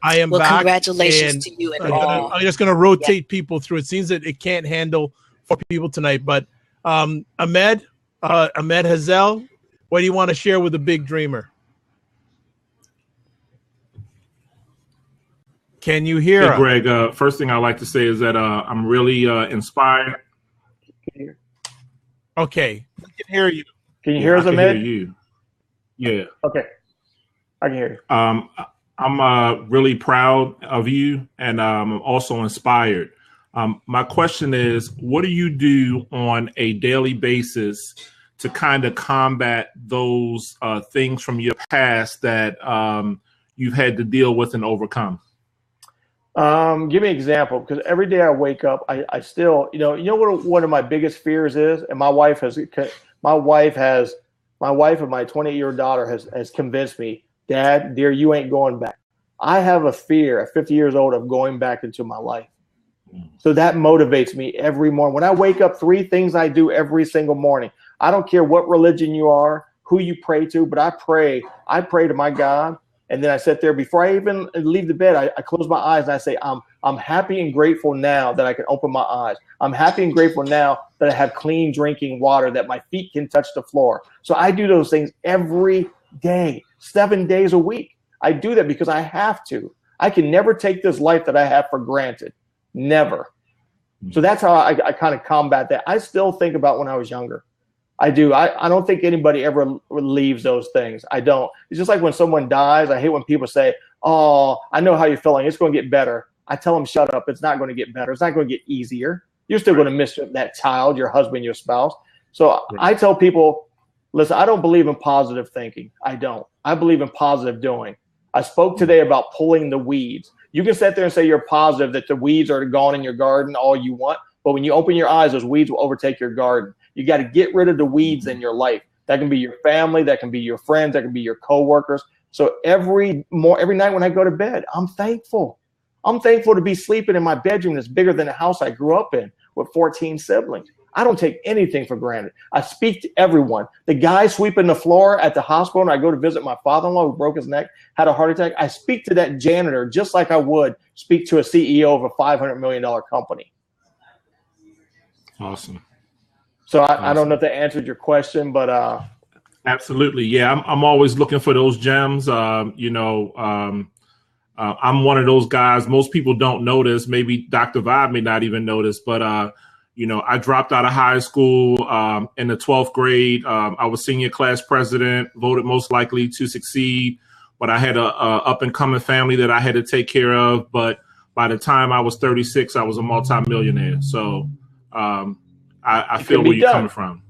I am back. Congratulations to you and all. I'm just going to rotate people through. It seems that it can't handle 4 people tonight. But Ahmed Hazel, what do you want to share with the Big Dreamer? Can you hear? Hey, Greg, first thing I'd like to say is that I'm really inspired. Okay. We can hear you. Can you hear us, Ahmed? I can hear you. Yeah. Okay. I can hear you. I'm really proud of you, and I'm also inspired. My question is, what do you do on a daily basis to kind of combat those things from your past that you've had to deal with and overcome? Give me an example, because every day I wake up, I still, you know what one of my biggest fears is, and my wife and my 28-year-old daughter has convinced me, Dad, dear, you ain't going back. I have a fear at 50 years old of going back into my life. So that motivates me every morning. When I wake up, 3 things I do every single morning. I don't care what religion you are, who you pray to, but I pray to my God. And then I sit there before I even leave the bed. I close my eyes and I say, I'm happy and grateful now that I can open my eyes. I'm happy and grateful now that I have clean drinking water, that my feet can touch the floor. So I do those things every day, 7 days a week. I do that because I have to. I can never take this life that I have for granted. Never. So that's how I kind of combat that. I still think about when I was younger. I do. I don't think anybody ever leaves those things. I don't. It's just like when someone dies. I hate when people say, oh, I know how you're feeling. It's going to get better. I tell them, shut up. It's not going to get better. It's not going to get easier. You're still going to miss that child, your husband, your spouse. So I tell people, listen, I don't believe in positive thinking. I don't. I believe in positive doing. I spoke today about pulling the weeds. You can sit there and say you're positive, that the weeds are gone in your garden all you want. But when you open your eyes, those weeds will overtake your garden. You got to get rid of the weeds in your life. That can be your family. That can be your friends. That can be your coworkers. So every night when I go to bed, I'm thankful. I'm thankful to be sleeping in my bedroom that's bigger than the house I grew up in with 14 siblings. I don't take anything for granted. I speak to everyone. The guy sweeping the floor at the hospital, and I go to visit my father-in-law who broke his neck, had a heart attack. I speak to that janitor just like I would speak to a CEO of a $500 million company. Awesome. So I don't know if that answered your question, but absolutely, yeah. I'm always looking for those gems. I'm one of those guys. Most people don't notice. Maybe Dr. Vibe may not even notice, but I dropped out of high school in the 12th grade. I was senior class president, voted most likely to succeed, but I had a up and coming family that I had to take care of. But by the time I was 36, I was a multimillionaire. So. I feel where you're coming from.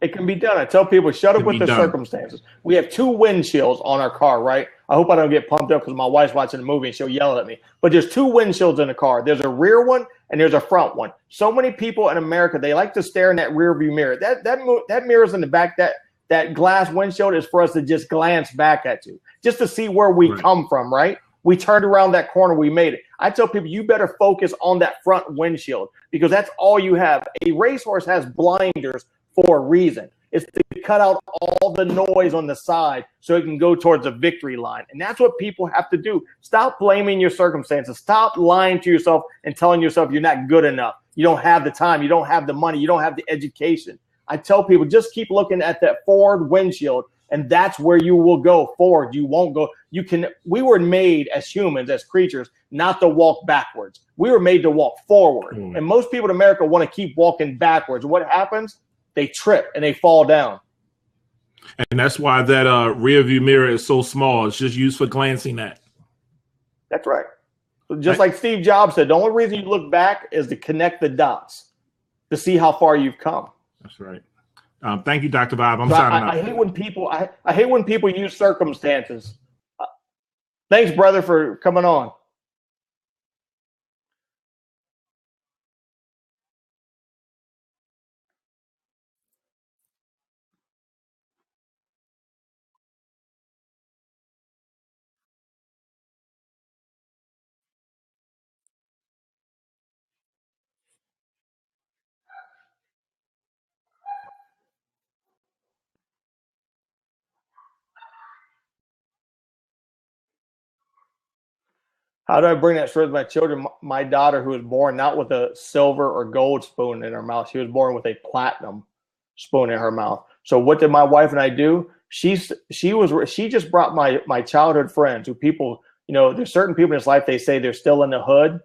It can be done. I tell people, shut up with the circumstances. We have 2 windshields on our car, right? I hope I don't get pumped up because my wife's watching the movie and she'll yell at me. But there's two windshields in the car. There's a rear one and there's a front one. So many people in America, they like to stare in that rear view mirror. That mirror's in the back. That glass windshield is for us to just glance back at you, just to see where we come from, right? We turned around that corner, we made it. I tell people, you better focus on that front windshield because that's all you have. A racehorse has blinders for a reason. It's to cut out all the noise on the side so it can go towards the victory line. And that's what people have to do. Stop blaming your circumstances. Stop lying to yourself and telling yourself you're not good enough. You don't have the time. You don't have the money. You don't have the education. I tell people, just keep looking at that forward windshield, and that's where you will go forward. You won't go. We were made as humans, as creatures, not to walk backwards. We were made to walk forward. And most people in America want to keep walking backwards. What happens? They trip and they fall down. And that's why that rear view mirror is so small. It's just used for glancing at. That's right. Just like Steve Jobs said, the only reason you look back is to connect the dots, to see how far you've come. That's right. Thank you, Dr. Bob. I'm signing up. I hate when people I hate when people use circumstances. Thanks, brother, for coming on. How do I bring that straight to my children? My daughter, who was born not with a silver or gold spoon in her mouth, she was born with a platinum spoon in her mouth. So what did my wife and I do? She just brought my childhood friends, who people, there's certain people in this life, they say they're still in the hood.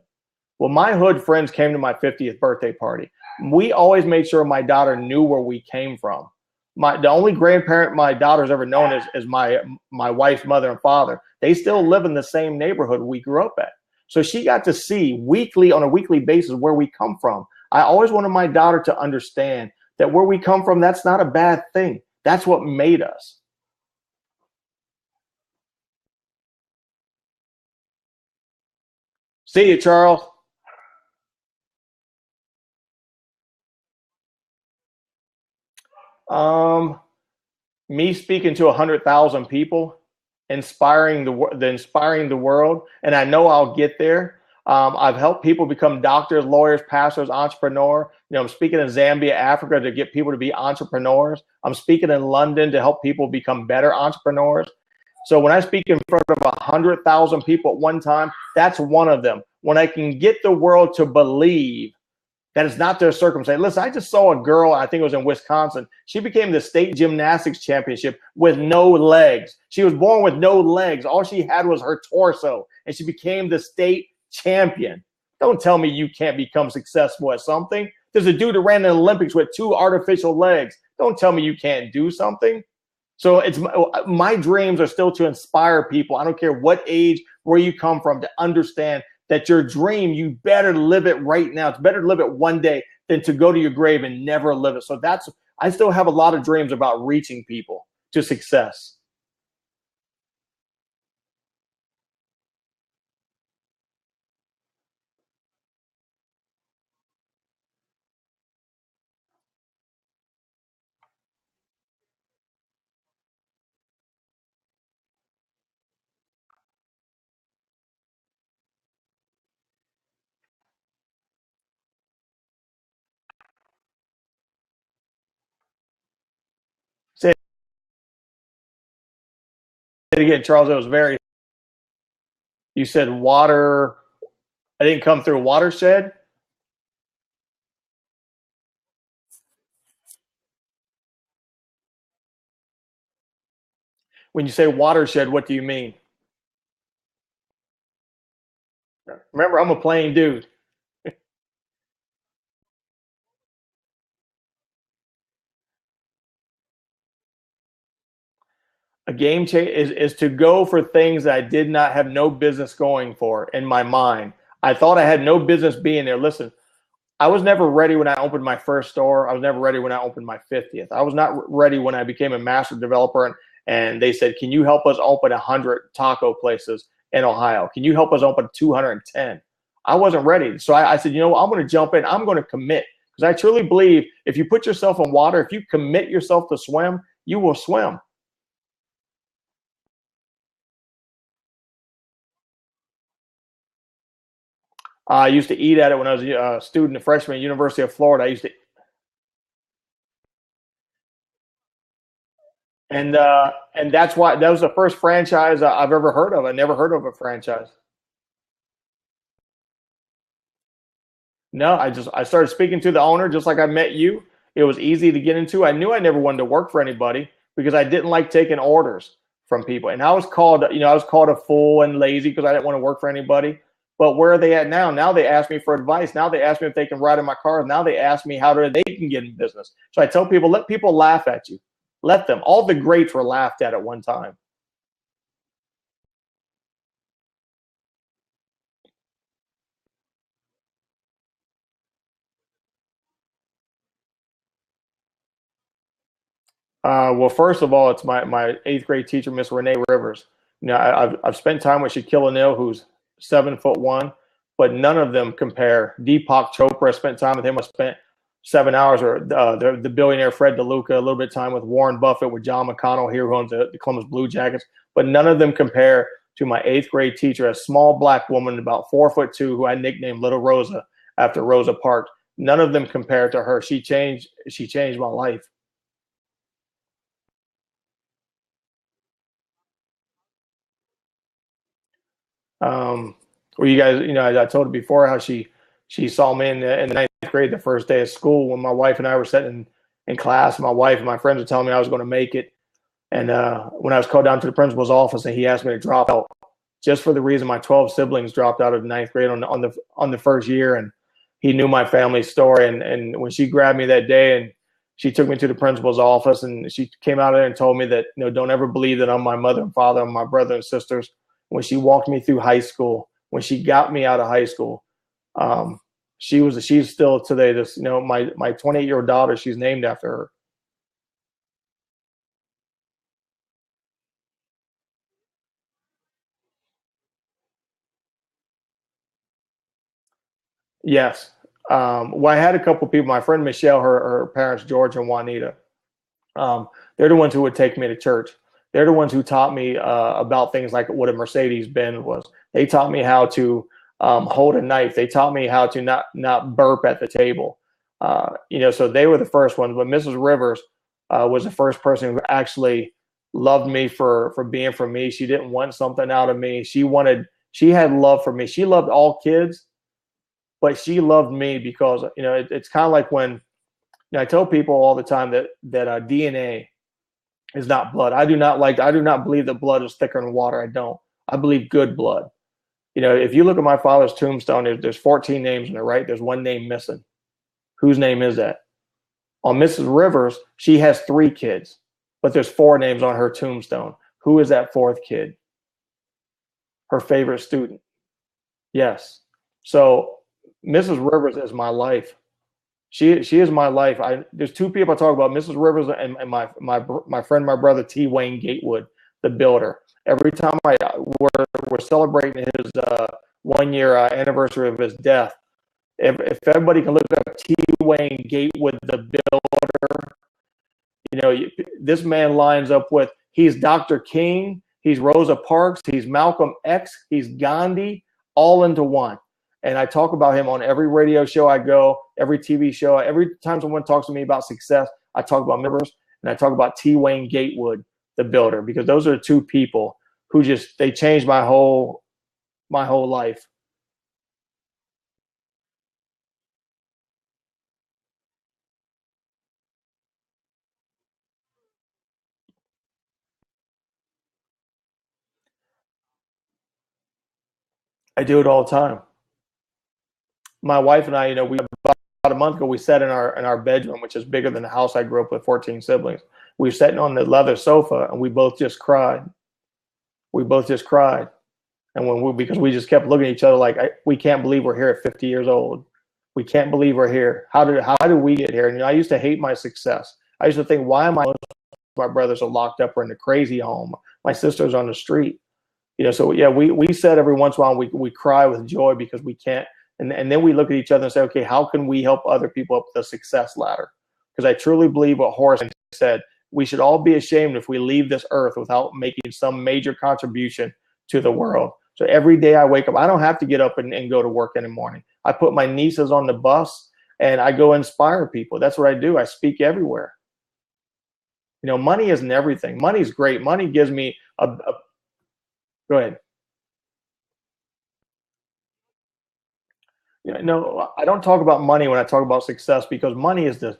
Well, my hood friends came to my 50th birthday party. We always made sure my daughter knew where we came from. The only grandparent my daughter's ever known is my wife's mother and father. They still live in the same neighborhood we grew up at. So she got to see on a weekly basis where we come from. I always wanted my daughter to understand that where we come from, that's not a bad thing. That's what made us. See you, Charles. Me speaking to 100,000 people, inspiring the world, and I know I'll get there. I've helped people become doctors, lawyers, pastors, entrepreneurs. I'm speaking in Zambia, Africa, to get people to be entrepreneurs. I'm speaking in London to help people become better entrepreneurs. So when I speak in front of 100,000 people at one time, that's one of them. When I can get the world to believe that it's not their circumstance. Listen, I just saw a girl, I think it was in Wisconsin. She became the state gymnastics championship with no legs. She was born with no legs. All she had was her torso, and she became the state champion. Don't tell me you can't become successful at something. There's a dude who ran the Olympics with 2 artificial legs. Don't tell me you can't do something. So my dreams are still to inspire people. I don't care what age, where you come from, to understand that your dream, you better live it right now. It's better to live it one day than to go to your grave and never live it. So I still have a lot of dreams about reaching people to success. Say it again, Charles. It was you said water. I didn't come through a watershed. When you say watershed, what do you mean? Remember, I'm a plain dude. A game change is to go for things that I did not have no business going for in my mind. I thought I had no business being there. Listen, I was never ready when I opened my first store. I was never ready when I opened my 50th. I was not ready when I became a master developer and they said, can you help us open 100 taco places in Ohio? Can you help us open 210? I wasn't ready. So I said, you know what? I'm going to jump in. I'm going to commit, because I truly believe if you put yourself in water, if you commit yourself to swim, you will swim. I used to eat at it when I was a student, a freshman at University of Florida. I used to, and that's why that was the first franchise I've ever heard of. I never heard of a franchise. No, I started speaking to the owner just like I met you. It was easy to get into. I knew I never wanted to work for anybody because I didn't like taking orders from people. And I was called, I was called a fool and lazy because I didn't want to work for anybody. But where are they at now? Now they ask me for advice. Now they ask me if they can ride in my car. Now they ask me how they can get in business. So I tell people, let people laugh at you. Let them. All the greats were laughed at one time. Well, first of all, it's my eighth grade teacher, Miss Renee Rivers. I've spent time with Shaquille O'Neal, who's 7'1", but none of them compare. Deepak Chopra, I spent time with him. I spent 7 hours, or the billionaire Fred DeLuca, a little bit of time with Warren Buffett, with John McConnell here, who owns the Columbus Blue Jackets. But none of them compare to my eighth grade teacher, a small black woman, about 4'2", who I nicknamed Little Rosa after Rosa Parks. None of them compare to her. She changed my life. Well, you guys, I told her before how she saw me in the ninth grade, the first day of school, when my wife and I were sitting in class. My wife and my friends were telling me I was going to make it. And when I was called down to the principal's office and he asked me to drop out, just for the reason my 12 siblings dropped out of the ninth grade on the first year. And he knew my family story. And when she grabbed me that day and she took me to the principal's office, and she came out of there and told me that, don't ever believe that I'm my mother and father, I'm my brother and sisters. When she walked me through high school, when she got me out of high school, she's still today this, my 28-year-old daughter, she's named after her. Yes. Well, I had a couple people, my friend Michelle, her parents, George and Juanita. They're the ones who would take me to church. They're the ones who taught me about things like what a Mercedes-Benz was. They taught me how to hold a knife. They taught me how to not burp at the table. So they were the first ones. But Mrs. Rivers was the first person who actually loved me for being for me. She didn't want something out of me. She had love for me. She loved all kids, but she loved me because, it's kind of like when, I tell people all the time that DNA is not blood. I do not believe that blood is thicker than water. I don't. I believe good blood. If you look at my father's tombstone, there's 14 names in there, right? There's one name missing. Whose name is that? On Mrs. Rivers, she has 3 kids, but there's 4 names on her tombstone. Who is that 4th kid? Her favorite student. Yes. So Mrs. Rivers is my life. She is my life. There's 2 people I talk about, Mrs. Rivers and my friend, my brother, T. Wayne Gatewood, the builder. Every time we're celebrating his 1-year anniversary of his death. If everybody can look up T. Wayne Gatewood, the builder, this man lines up with, he's Dr. King, he's Rosa Parks, he's Malcolm X, he's Gandhi, all into one. And I talk about him on every radio show I go, every TV show. Every time someone talks to me about success, I talk about members, and I talk about T. Wayne Gatewood, the builder, because those are the 2 people who they changed my whole life. I do it all the time. My wife and I, we about a month ago, we sat in our bedroom, which is bigger than the house I grew up with, 14 siblings. We were sitting on the leather sofa, and we both just cried. And because we just kept looking at each other like, we can't believe we're here at 50 years old. We can't believe we're here. How did we get here? And I used to hate my success. I used to think, why am I my brothers are locked up or in the crazy home. My sister's on the street. So yeah, we said every once in a while we cry with joy because we can't, and then we look at each other and say, okay, how can we help other people up the success ladder? Because I truly believe what Horace said, we should all be ashamed if we leave this earth without making some major contribution to the world. So every day I wake up, I don't have to get up and go to work in the morning. I put my nieces on the bus and I go inspire people. That's what I do. I speak everywhere. Money isn't everything. Money's great. Money gives me go ahead. No, I don't talk about money when I talk about success, because money is the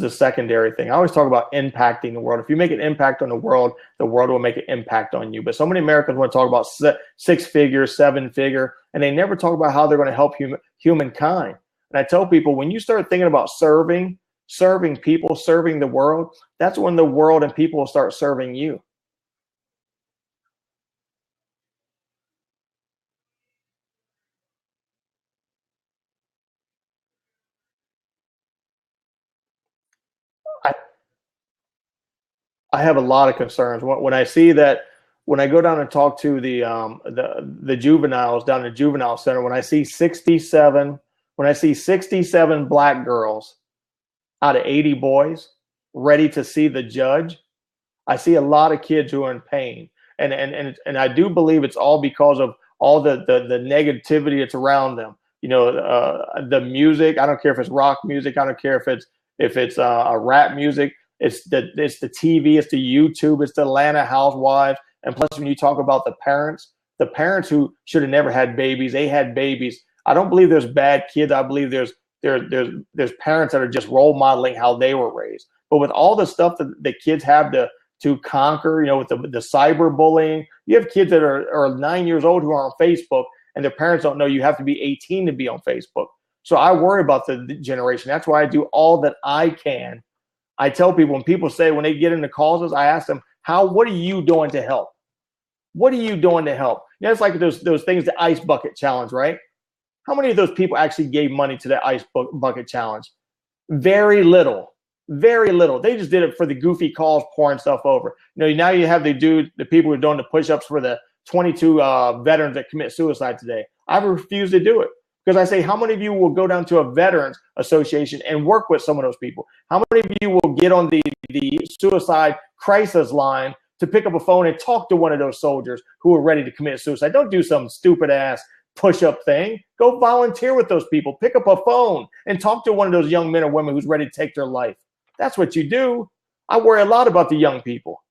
secondary thing. I always talk about impacting the world. If you make an impact on the world will make an impact on you. But so many Americans want to talk about 6 figure, 7 figure, and they never talk about how they're going to help humankind. And I tell people, when you start thinking about serving people, serving the world, that's when the world and people will start serving you. I have a lot of concerns when I see that. When I go down and talk to the juveniles down in the juvenile center, when I see 67 black girls out of 80 boys ready to see the judge, I see a lot of kids who are in pain, and I do believe it's all because of all the negativity that's around them. The music. I don't care if it's rock music. I don't care if it's a rap music. It's the TV, it's the YouTube, it's the Atlanta Housewives. And plus, when you talk about the parents who should have never had babies, they had babies. I don't believe there's bad kids. I believe there's parents that are just role modeling how they were raised. But with all the stuff that the kids have to conquer, with the cyberbullying, you have kids that are 9 years old who are on Facebook, and their parents don't know you have to be 18 to be on Facebook. So I worry about the generation. That's why I do all that I can. I tell people, when people say, when they get into causes, I ask them, what are you doing to help? What are you doing to help? It's like those things, the ice bucket challenge, right? How many of those people actually gave money to the ice bucket challenge? Very little. Very little. They just did it for the goofy calls, pouring stuff over. Now you have the people who are doing the push-ups for the 22 veterans that commit suicide today. I refuse to do it. Because I say, how many of you will go down to a veterans association and work with some of those people? How many of you will get on the suicide crisis line to pick up a phone and talk to one of those soldiers who are ready to commit suicide? Don't do some stupid ass push-up thing. Go volunteer with those people. Pick up a phone and talk to one of those young men or women who's ready to take their life. That's what you do. I worry a lot about the young people.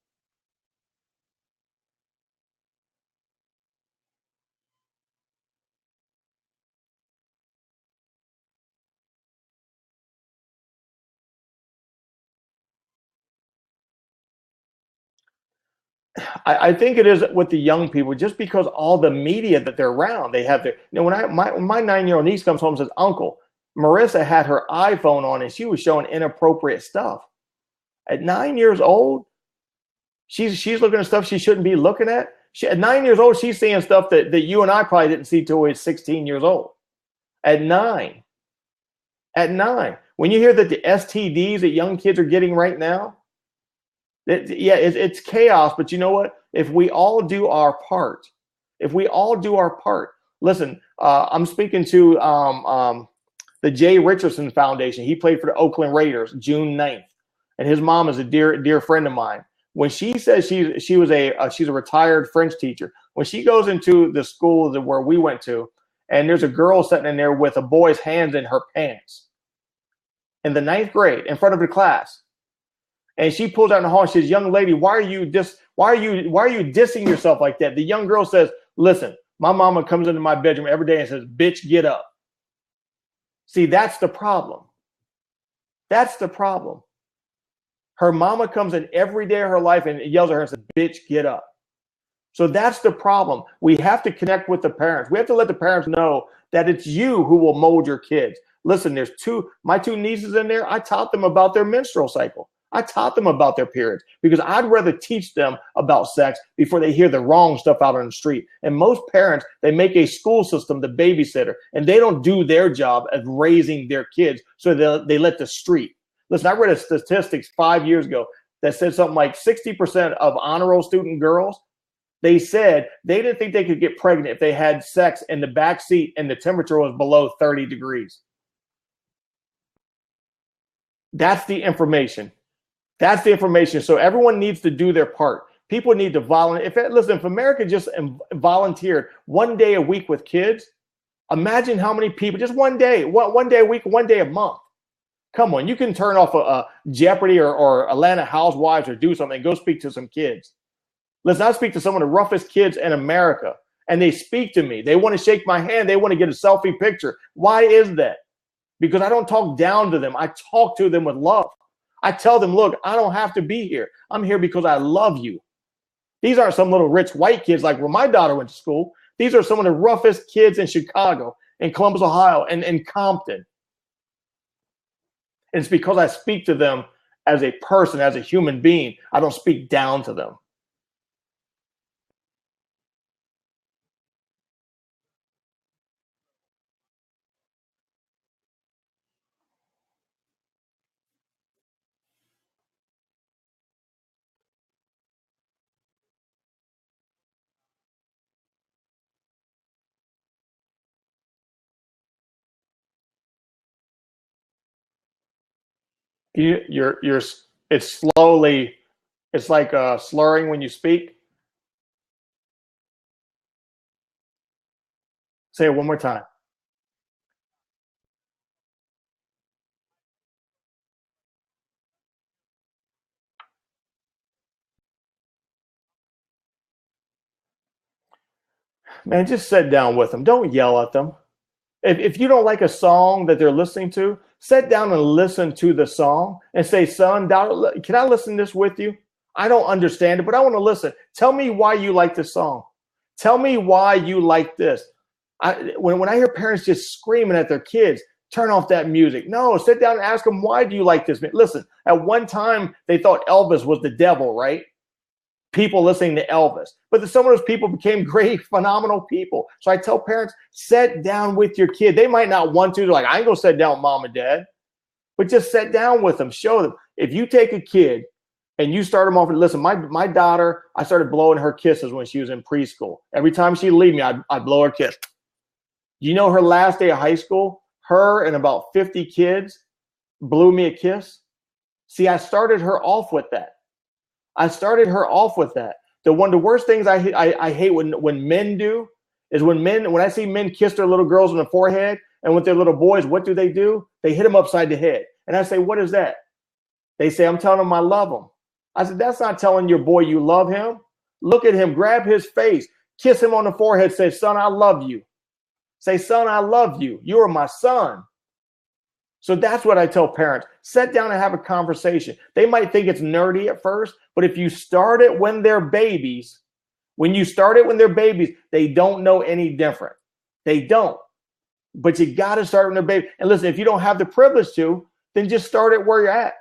I think it is with the young people, just because all the media that they're around, they have their, when my 9-year-old niece comes home and says, Uncle, Marissa had her iPhone on and she was showing inappropriate stuff. At 9 years old, she's looking at stuff she shouldn't be looking at. At 9 years old, she's seeing stuff that you and I probably didn't see till we were 16 years old. At nine. When you hear that the STDs that young kids are getting right now, it's chaos. But you know what? If we all do our part, listen, I'm speaking to the Jay Richardson Foundation. He played for the Oakland Raiders June 9th. And his mom is a dear friend of mine. When she says she's a retired French teacher, when she goes into the school where we went to, and there's a girl sitting in there with a boy's hands in her pants in the 9th grade in front of the class. And she pulls out in the hall and says, young lady, why are you dissing yourself like that? The young girl says, listen, my mama comes into my bedroom every day and says, bitch, get up. See, that's the problem. Her mama comes in every day of her life and yells at her and says, bitch, get up. So that's the problem. We have to connect with the parents. We have to let the parents know that it's you who will mold your kids. Listen, my 2 nieces in there. I taught them about their menstrual cycle. I taught them about their periods because I'd rather teach them about sex before they hear the wrong stuff out on the street. And most parents, they make a school system the babysitter, and they don't do their job of raising their kids, so they let the street. Listen, I read a statistics 5 years ago that said something like 60% of honor roll student girls, they said they didn't think they could get pregnant if they had sex in the back seat and the temperature was below 30 degrees. That's the information. That's the information. So everyone needs to do their part. People need to volunteer. Listen, if America just volunteered 1 day a week with kids, imagine how many people, just 1 day, 1 day a week, 1 day a month. Come on, you can turn off a Jeopardy or Atlanta Housewives or do something and go speak to some kids. Listen, I speak to some of the roughest kids in America, and they speak to me. They want to shake my hand. They want to get a selfie picture. Why is that? Because I don't talk down to them. I talk to them with love. I tell them, look, I don't have to be here. I'm here because I love you. These aren't some little rich white kids like where my daughter went to school. These are some of the roughest kids in Chicago, in Columbus, Ohio, and in Compton. And it's because I speak to them as a person, as a human being. I don't speak down to them. It's slowly, it's like slurring when you speak. Say it one more time. Man, just sit down with them. Don't yell at them. If you don't like a song that they're listening to, sit down and listen to the song and say, son, daughter, can I listen to this with you? I don't understand it, but I want to listen. Tell me why you like this song. Tell me why you like this. When I hear parents just screaming at their kids, turn off that music. No, sit down and ask them, why do you like this? Listen, at one time, they thought Elvis was the devil, right? People listening to Elvis. But some of those people became great, phenomenal people. So I tell parents, sit down with your kid. They might not want to. They're like, I ain't going to sit down with mom and dad. But just sit down with them. Show them. If you take a kid and you start them off and listen, my daughter, I started blowing her kisses when she was in preschool. Every time she'd leave me, I'd blow her kiss. You know, her last day of high school, her and about 50 kids blew me a kiss. See, I started her off with that. The worst things I hate when men do is when I see men kiss their little girls on the forehead, and with their little boys, what do? They hit them upside the head. And I say, what is that? They say, I'm telling them I love them. I said, that's not telling your boy you love him. Look at him, grab his face, kiss him on the forehead, say, son, I love you. Say, son, I love you. You are my son. So that's what I tell parents. Sit down and have a conversation. They might think it's nerdy at first, but if you start it when they're babies, they don't know any different. They don't. But you got to start when they're babies. And listen, if you don't have the privilege to, then just start it where you're at.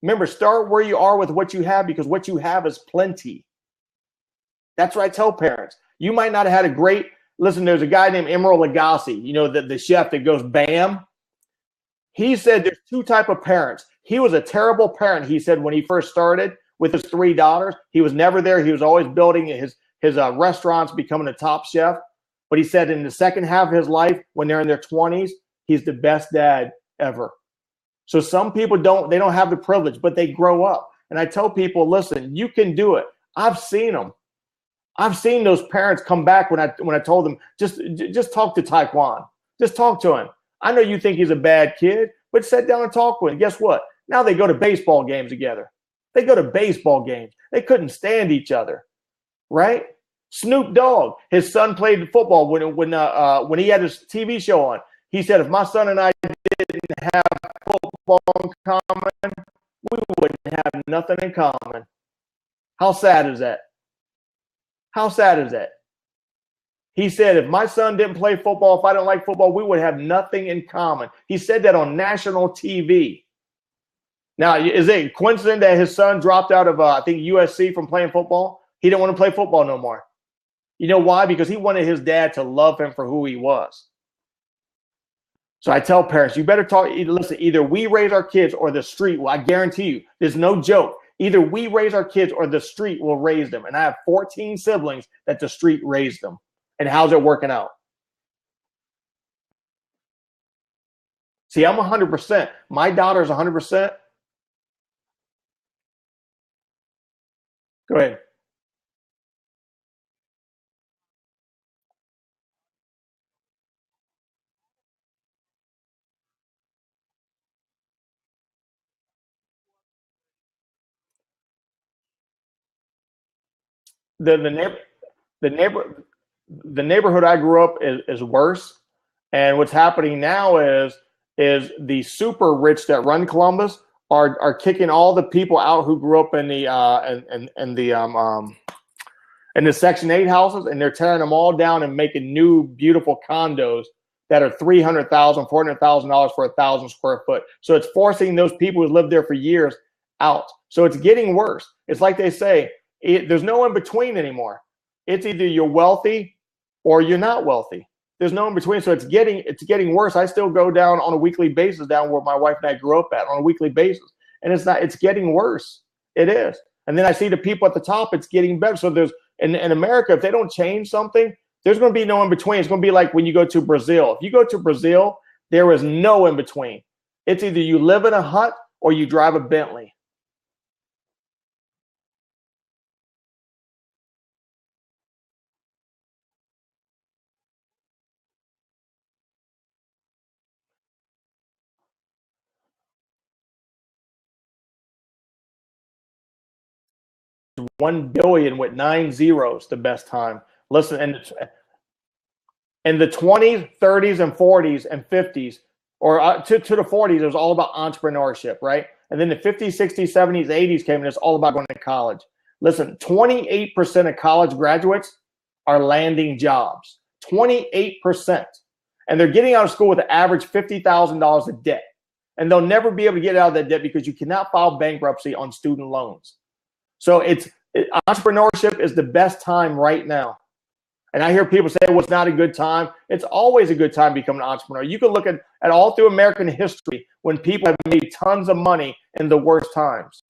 Remember, start where you are with what you have, because what you have is plenty. That's what I tell parents. You might not have had a great, listen, there's a guy named Emeril Lagasse, you know, the chef that goes bam. He said there's two types of parents. He was a terrible parent, he said, when he first started with his 3 daughters. He was never there. He was always building his restaurants, becoming a top chef. But he said in the second half of his life, when they're in their 20s, he's the best dad ever. So some people don't have the privilege, but they grow up. And I tell people, listen, you can do it. I've seen them. I've seen those parents come back when I told them, just talk to Taekwon. Just talk to him. I know you think he's a bad kid, but sit down and talk with him. Guess what? Now they go to baseball games together. They couldn't stand each other, right? Snoop Dogg, his son played football when he had his TV show on. He said, if my son and I didn't have football in common, we wouldn't have nothing in common. How sad is that? How sad is that? He said, if my son didn't play football, if I didn't like football, we would have nothing in common. He said that on national TV. Now, is it a coincidence that his son dropped out of, I think, USC from playing football? He didn't want to play football no more. You know why? Because he wanted his dad to love him for who he was. So I tell parents, you better listen, either we raise our kids or the street will. I guarantee you, there's no joke. Either we raise our kids or the street will raise them. And I have 14 siblings that the street raised them. And how's it working out? See, I'm 100%. My daughter's 100%. Go ahead. The neighborhood I grew up is worse. And what's happening now is the super rich that run Columbus are kicking all the people out who grew up in the Section 8 houses, and they're tearing them all down and making new beautiful condos that are $300,000, $400,000 for 1,000 square foot. So it's forcing those people who lived there for years out. So it's getting worse. It's like they say, there's no in between anymore. It's either you're wealthy or you're not wealthy. There's no in between. So it's getting worse. I still go down on a weekly basis down where my wife and I grew up at on a weekly basis. And it's getting worse. It is. And then I see the people at the top, it's getting better. So there's in America, if they don't change something, there's going to be no in between. It's going to be like when you go to Brazil. If you go to Brazil, there is no in between. It's either you live in a hut or you drive a Bentley. $1 billion with 9 zeros, the best time. Listen, in the 20s, 30s, and 40s and 50s, or to the 40s, it was all about entrepreneurship, right? And then the 50s, 60s, 70s, 80s came, and it's all about going to college. Listen, 28% of college graduates are landing jobs. 28%. And they're getting out of school with an average $50,000 of debt. And they'll never be able to get out of that debt because you cannot file bankruptcy on student loans. So entrepreneurship is the best time right now. And I hear people say, well, it's not a good time. It's always a good time to become an entrepreneur. You can look at all through American history when people have made tons of money in the worst times.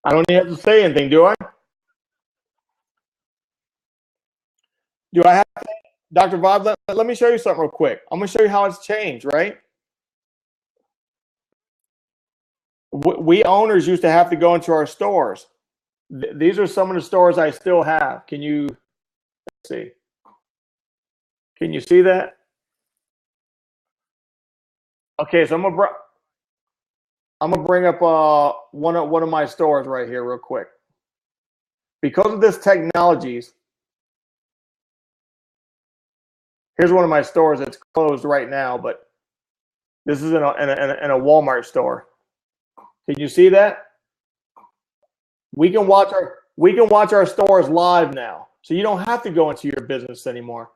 I don't even have to say anything, do I? Do I have to? Dr. Bob, let me show you something real quick. I'm going to show you how it's changed, right? We owners used to have to go into our stores. These are some of the stores I still have. Can you see? Can you see that? Okay, so I'm gonna bring up one of my stores right here real quick. Because of this technologies, here's one of my stores that's closed right now, but this is in a Walmart store. Can you see that? We can watch our stores live now, so you don't have to go into your business anymore.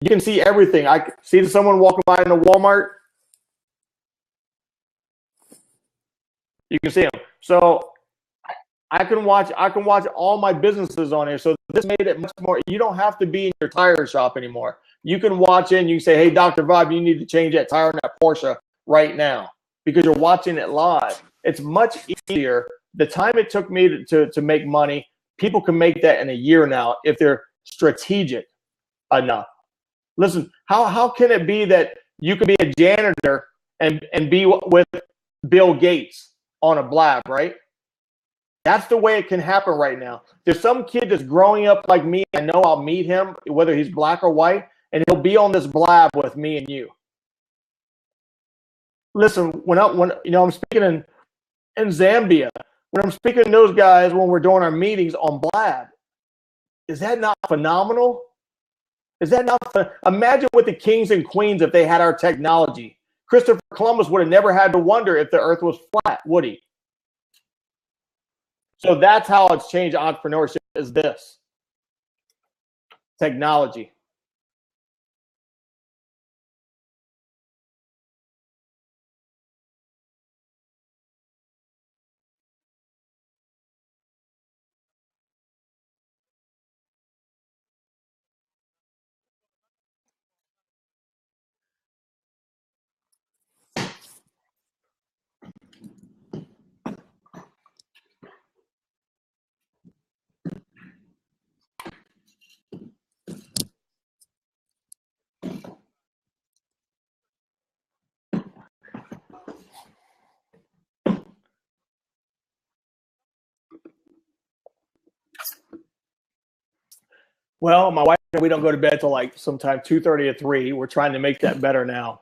You can see everything. I see someone walking by in a Walmart. You can see them. So I can watch all my businesses on here. So this made it much more. You don't have to be in your tire shop anymore. You can watch it and you can say, hey, Dr. Vibe, you need to change that tire in that Porsche right now because you're watching it live. It's much easier. The time it took me to make money, people can make that in a year now if they're strategic enough. Listen, how can it be that you can be a janitor and be with Bill Gates on a blab, right? That's the way it can happen right now. There's some kid that's growing up like me. I know I'll meet him, whether he's black or white, and he'll be on this blab with me and you. Listen, when I'm speaking in Zambia, when I'm speaking to those guys when we're doing our meetings on blab, is that not phenomenal? Is that not imagine with the kings and queens if they had our technology. Christopher Columbus would have never had to wonder if the earth was flat, would he? So that's how it's changed entrepreneurship is this. Technology. Well, my wife and we don't go to bed till like sometime 2:30 or 3. We're trying to make that better now,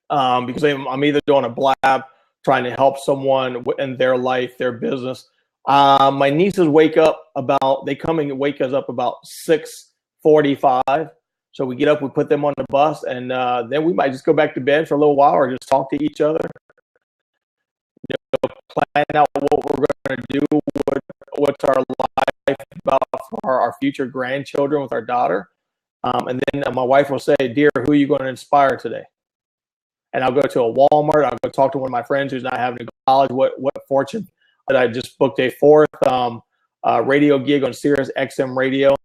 because I'm either doing a blab, trying to help someone in their life, their business. My nieces they come and wake us up about 6:45. So we get up, we put them on the bus, and then we might just go back to bed for a little while or just talk to each other, plan out what we're going to do, what's our life about for our future grandchildren with our daughter. And then my wife will say, "Dear, who are you going to inspire today?" And I'll go to a Walmart. I'll go talk to one of my friends who's not having to go to college. What fortune that I just booked a fourth radio gig on Sirius XM radio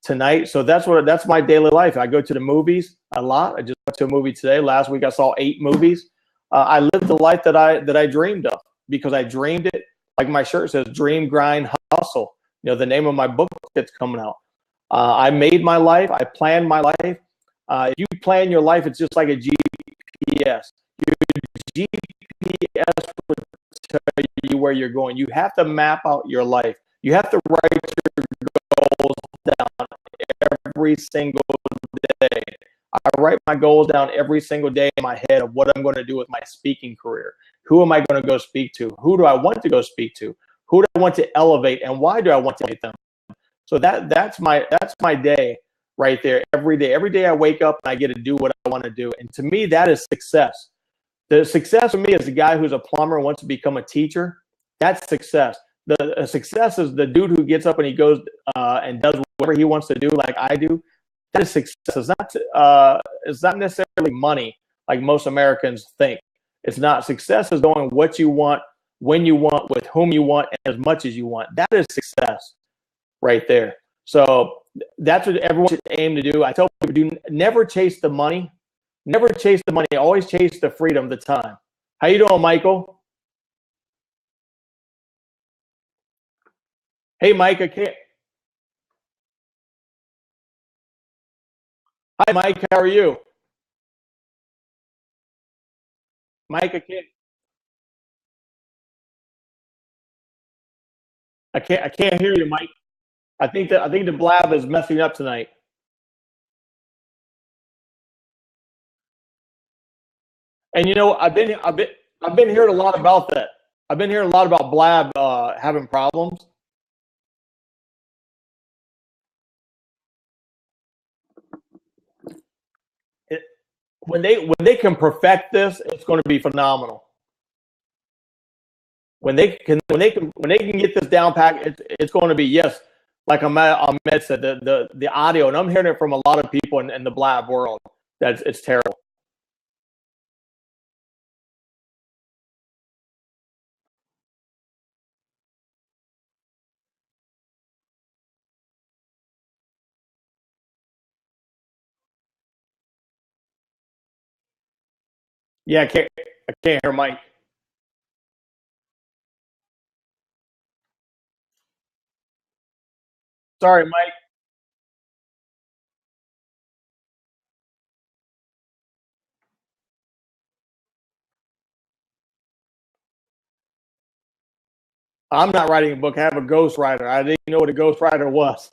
tonight. So that's my daily life. I go to the movies a lot. I just went to a movie today. Last week I saw 8 movies. I lived the life that I dreamed of, because I dreamed it. Like my shirt says, "Dream, Grind, Hustle." The name of my book that's coming out. I made my life. I planned my life. If you plan your life, it's just like a GPS. Your GPS will tell you where you're going. You have to map out your life. You have to write your goals down every single day. I write my goals down every single day in my head of what I'm going to do with my speaking career. Who am I going to go speak to? Who do I want to go speak to? Who do I want to elevate, and why do I want to elevate them? So that's my day right there. Every day I wake up and I get to do what I want to do. And to me, that is success. The success for me is the guy who's a plumber and wants to become a teacher. That's success. The success is the dude who gets up and he goes and does whatever he wants to do, like I do. That is success. It's not necessarily money like most Americans think. It's not. Success is doing what you want, when you want, with whom you want, and as much as you want. That is success right there. So that's what everyone should aim to do. I tell people, never chase the money. Never chase the money. Always chase the freedom, the time. How you doing, Michael? Hey, Mike, I can't. Hi, Mike. How are you? Mike, I can't hear you, Mike. I think the blab is messing up tonight. And I've been hearing a lot about that. I've been hearing a lot about blab having problems. When they can perfect this, it's going to be phenomenal. When they can get this down pack, it's going to be, yes, like Ahmed said, the audio, and I'm hearing it from a lot of people in the blab world, that it's terrible. Yeah, I can't hear Mike. Sorry, Mike. I'm not writing a book. I have a ghostwriter. I didn't know what a ghostwriter was.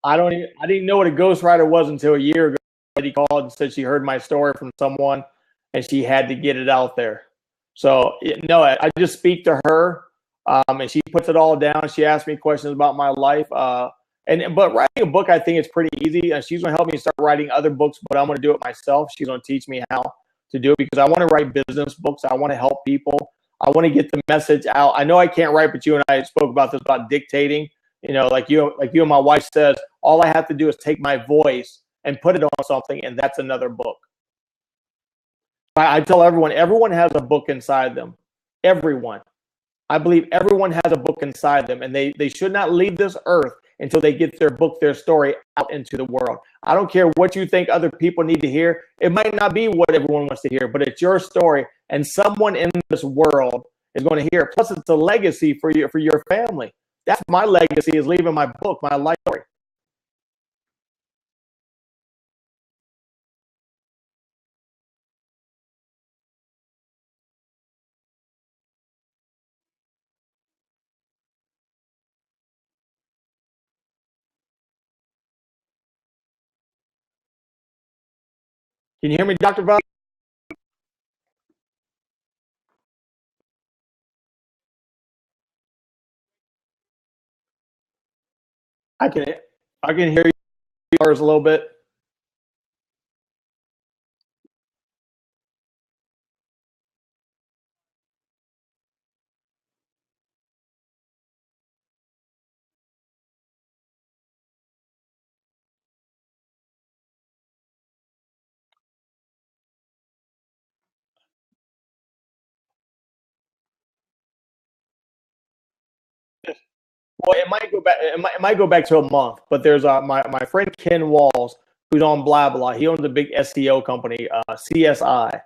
I didn't know what a ghostwriter was until a year ago. She called and said she heard my story from someone and she had to get it out there. So no, I just speak to her, and she puts it all down. She asks me questions about my life. But writing a book, I think it's pretty easy. She's going to help me start writing other books, but I'm going to do it myself. She's going to teach me how to do it, because I want to write business books. I want to help people. I want to get the message out. I know I can't write, but you and I spoke about this, about dictating. Like you and my wife says, all I have to do is take my voice and put it on something, and that's another book. I tell everyone has a book inside them. Everyone. I believe everyone has a book inside them, and they should not leave this earth until they get their book, their story out into the world. I don't care what you think other people need to hear. It might not be what everyone wants to hear, but it's your story, and someone in this world is going to hear it. Plus, it's a legacy for your family. That's my legacy, is leaving my book, my life story. Can you hear me, Dr. Vibe? I can hear you a little bit. Well, it might go back. It might go back to a month. But there's my friend Ken Walls, who's on BlaBla. He owns a big SEO company, CSI,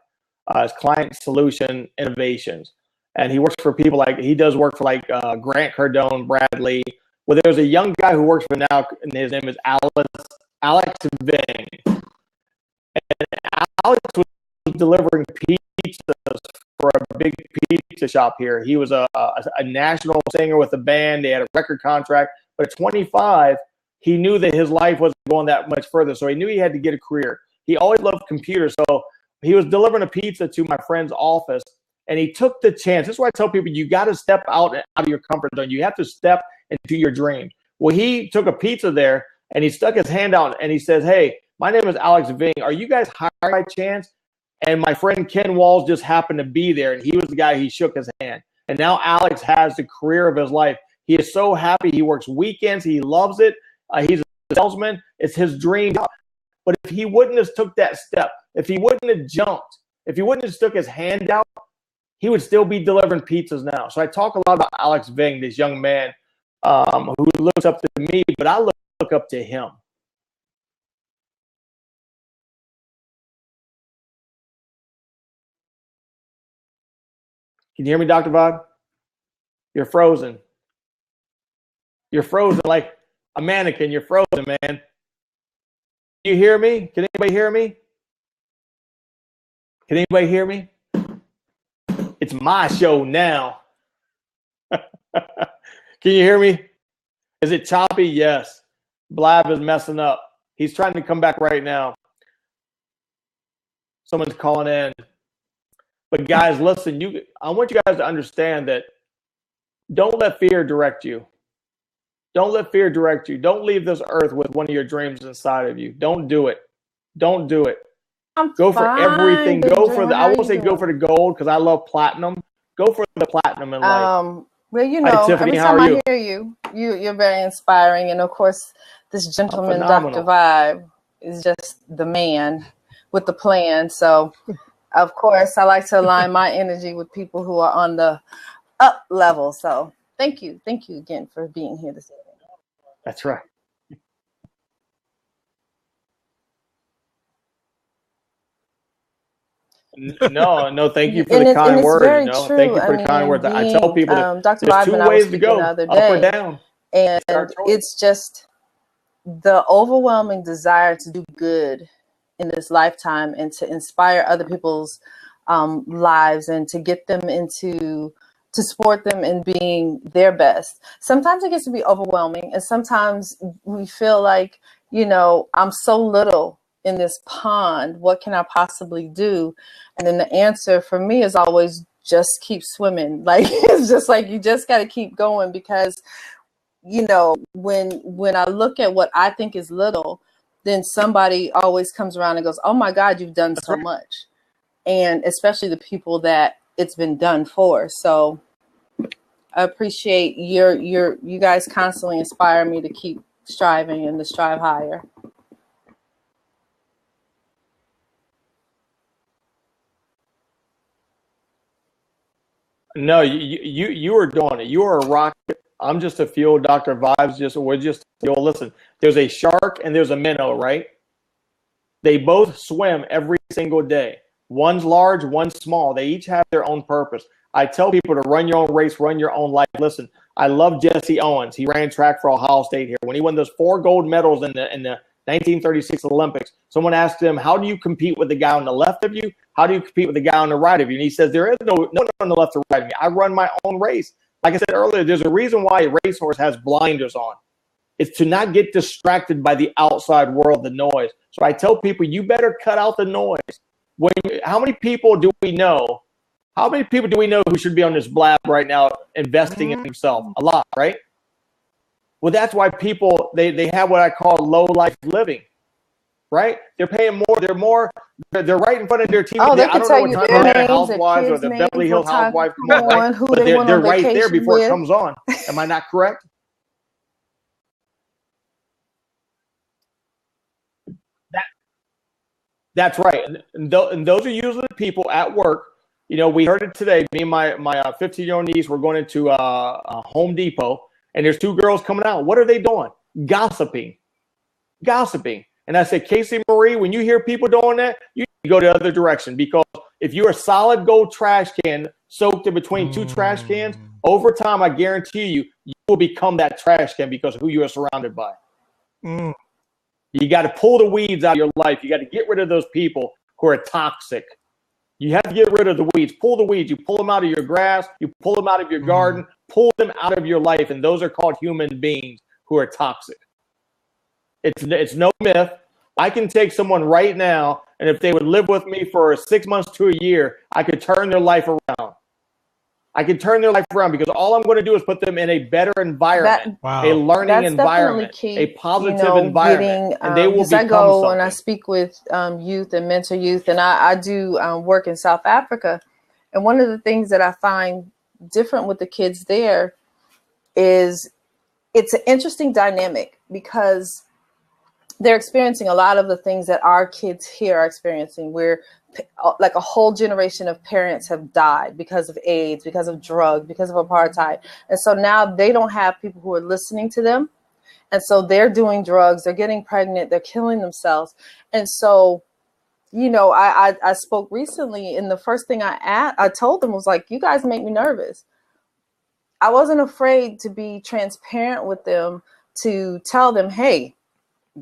it's Client Solution Innovations, and he works for people like he does work for like Grant Cardone, Bradley. Well, there's a young guy who works for now, and his name is Alex Ving, and Alex was delivering pizzas for a big pizza shop here. He was a national singer with a band. They had a record contract. But at 25, he knew that his life wasn't going that much further. So he knew he had to get a career. He always loved computers. So he was delivering a pizza to my friend's office, and he took the chance. That's why I tell people you got to step out of your comfort zone. You have to step into your dream. Well, he took a pizza there, and he stuck his hand out, and he says, "Hey, my name is Alex Ving. Are you guys hiring by chance?" And my friend Ken Walls just happened to be there, and he was the guy. He shook his hand. And now Alex has the career of his life. He is so happy. He works weekends. He loves it. He's a salesman. It's his dream. But if he wouldn't have took that step, if he wouldn't have jumped, if he wouldn't have stuck his hand out, he would still be delivering pizzas now. So I talk a lot about Alex Ving, this young man who looks up to me, but I look up to him. Can you hear me, Dr. Vibe? You're frozen. You're frozen like a mannequin. You're frozen, man. Can you hear me? Can anybody hear me? Can anybody hear me? It's my show now. Can you hear me? Is it choppy? Yes. Blab is messing up. He's trying to come back right now. Someone's calling in. But guys, listen, I want you guys to understand that don't let fear direct you. Don't let fear direct you. Don't leave this earth with one of your dreams inside of you. Don't do it. Don't do it. Go for everything. Go for I won't say go for the gold because I love platinum. Go for the platinum in life. Well, you know, Hi, Tiffany, every time I hear you, you're very inspiring. And of course, this gentleman, Dr. Vibe, is just the man with the plan. So of course, I like to align my energy with people who are on the up level. So thank you. Thank you again for being here this evening. That's right. No, thank you for the kind words. Thank you for the kind words. I tell people that Dr. there's two ways to go, up or down. And it's just the overwhelming desire to do good in this lifetime and to inspire other people's lives and to get them to support them in being their best. Sometimes it gets to be overwhelming, and sometimes we feel like, I'm so little in this pond. What can I possibly do? And then the answer for me is always just keep swimming. Like, it's just like you just got to keep going because, when I look at what I think is little, then somebody always comes around and goes, oh my God, you've done so much. And especially the people that it's been done for. So I appreciate you guys constantly inspire me to keep striving and to strive higher. No, you are doing it. You are a rocket. I'm just a fuel. Dr. Vibes we're just fuel. Listen, there's a shark and there's a minnow, right? They both swim every single day. One's large, one's small. They each have their own purpose. I tell people to run your own race, run your own life. Listen, I love Jesse Owens. He ran track for Ohio State here. When he won those 4 gold medals in the 1936 Olympics, someone asked him, how do you compete with the guy on the left of you? How do you compete with the guy on the right of you? And he says, there is no one on the left or right of me. I run my own race. Like I said earlier, there's a reason why a racehorse has blinders on. It's to not get distracted by the outside world, the noise. So I tell people, you better cut out the noise. How many people do we know? How many people do we know who should be on this blab right now investing in themselves? A lot, right? Well, that's why people, they have what I call low life living, right? They're paying more. They're right in front of their TV. Oh, they I can don't tell know you what their time names, Housewives or the names, Beverly Hills what time Housewives to come on, on, who but they went they're on right there vacation before it with. comes on. Am I not correct? That's right. And those are usually the people at work. You know, we heard it today. Me and my 15-year-old niece were going into Home Depot, and there's two girls coming out. What are they doing? Gossiping. And I said, Casey Marie, when you hear people doing that, you need to go the other direction, because if you're a solid gold trash can soaked in between two trash cans, over time, I guarantee you, you will become that trash can because of who you are surrounded by. You got to pull the weeds out of your life. You got to get rid of those people who are toxic. You have to get rid of the weeds. Pull the weeds. You pull them out of your grass. You pull them out of your garden. Pull them out of your life. And those are called human beings who are toxic. It's no myth. I can take someone right now, and if they would live with me for 6 months to a year, I could turn their life around. Because all I'm going to do is put them in a better environment, a learning environment, a positive environment, and they will become I go something. and I speak with youth and mentor youth, and I do work in South Africa. And one of the things that I find different with the kids there is it's an interesting dynamic, because they're experiencing a lot of the things that our kids here are experiencing, where like a whole generation of parents have died because of AIDS, because of drugs, because of apartheid. And so now they don't have people who are listening to them. And so they're doing drugs, they're getting pregnant, they're killing themselves. And so, you know, I spoke recently, and the first thing I told them was like, you guys make me nervous. I wasn't afraid to be transparent with them, to tell them, hey,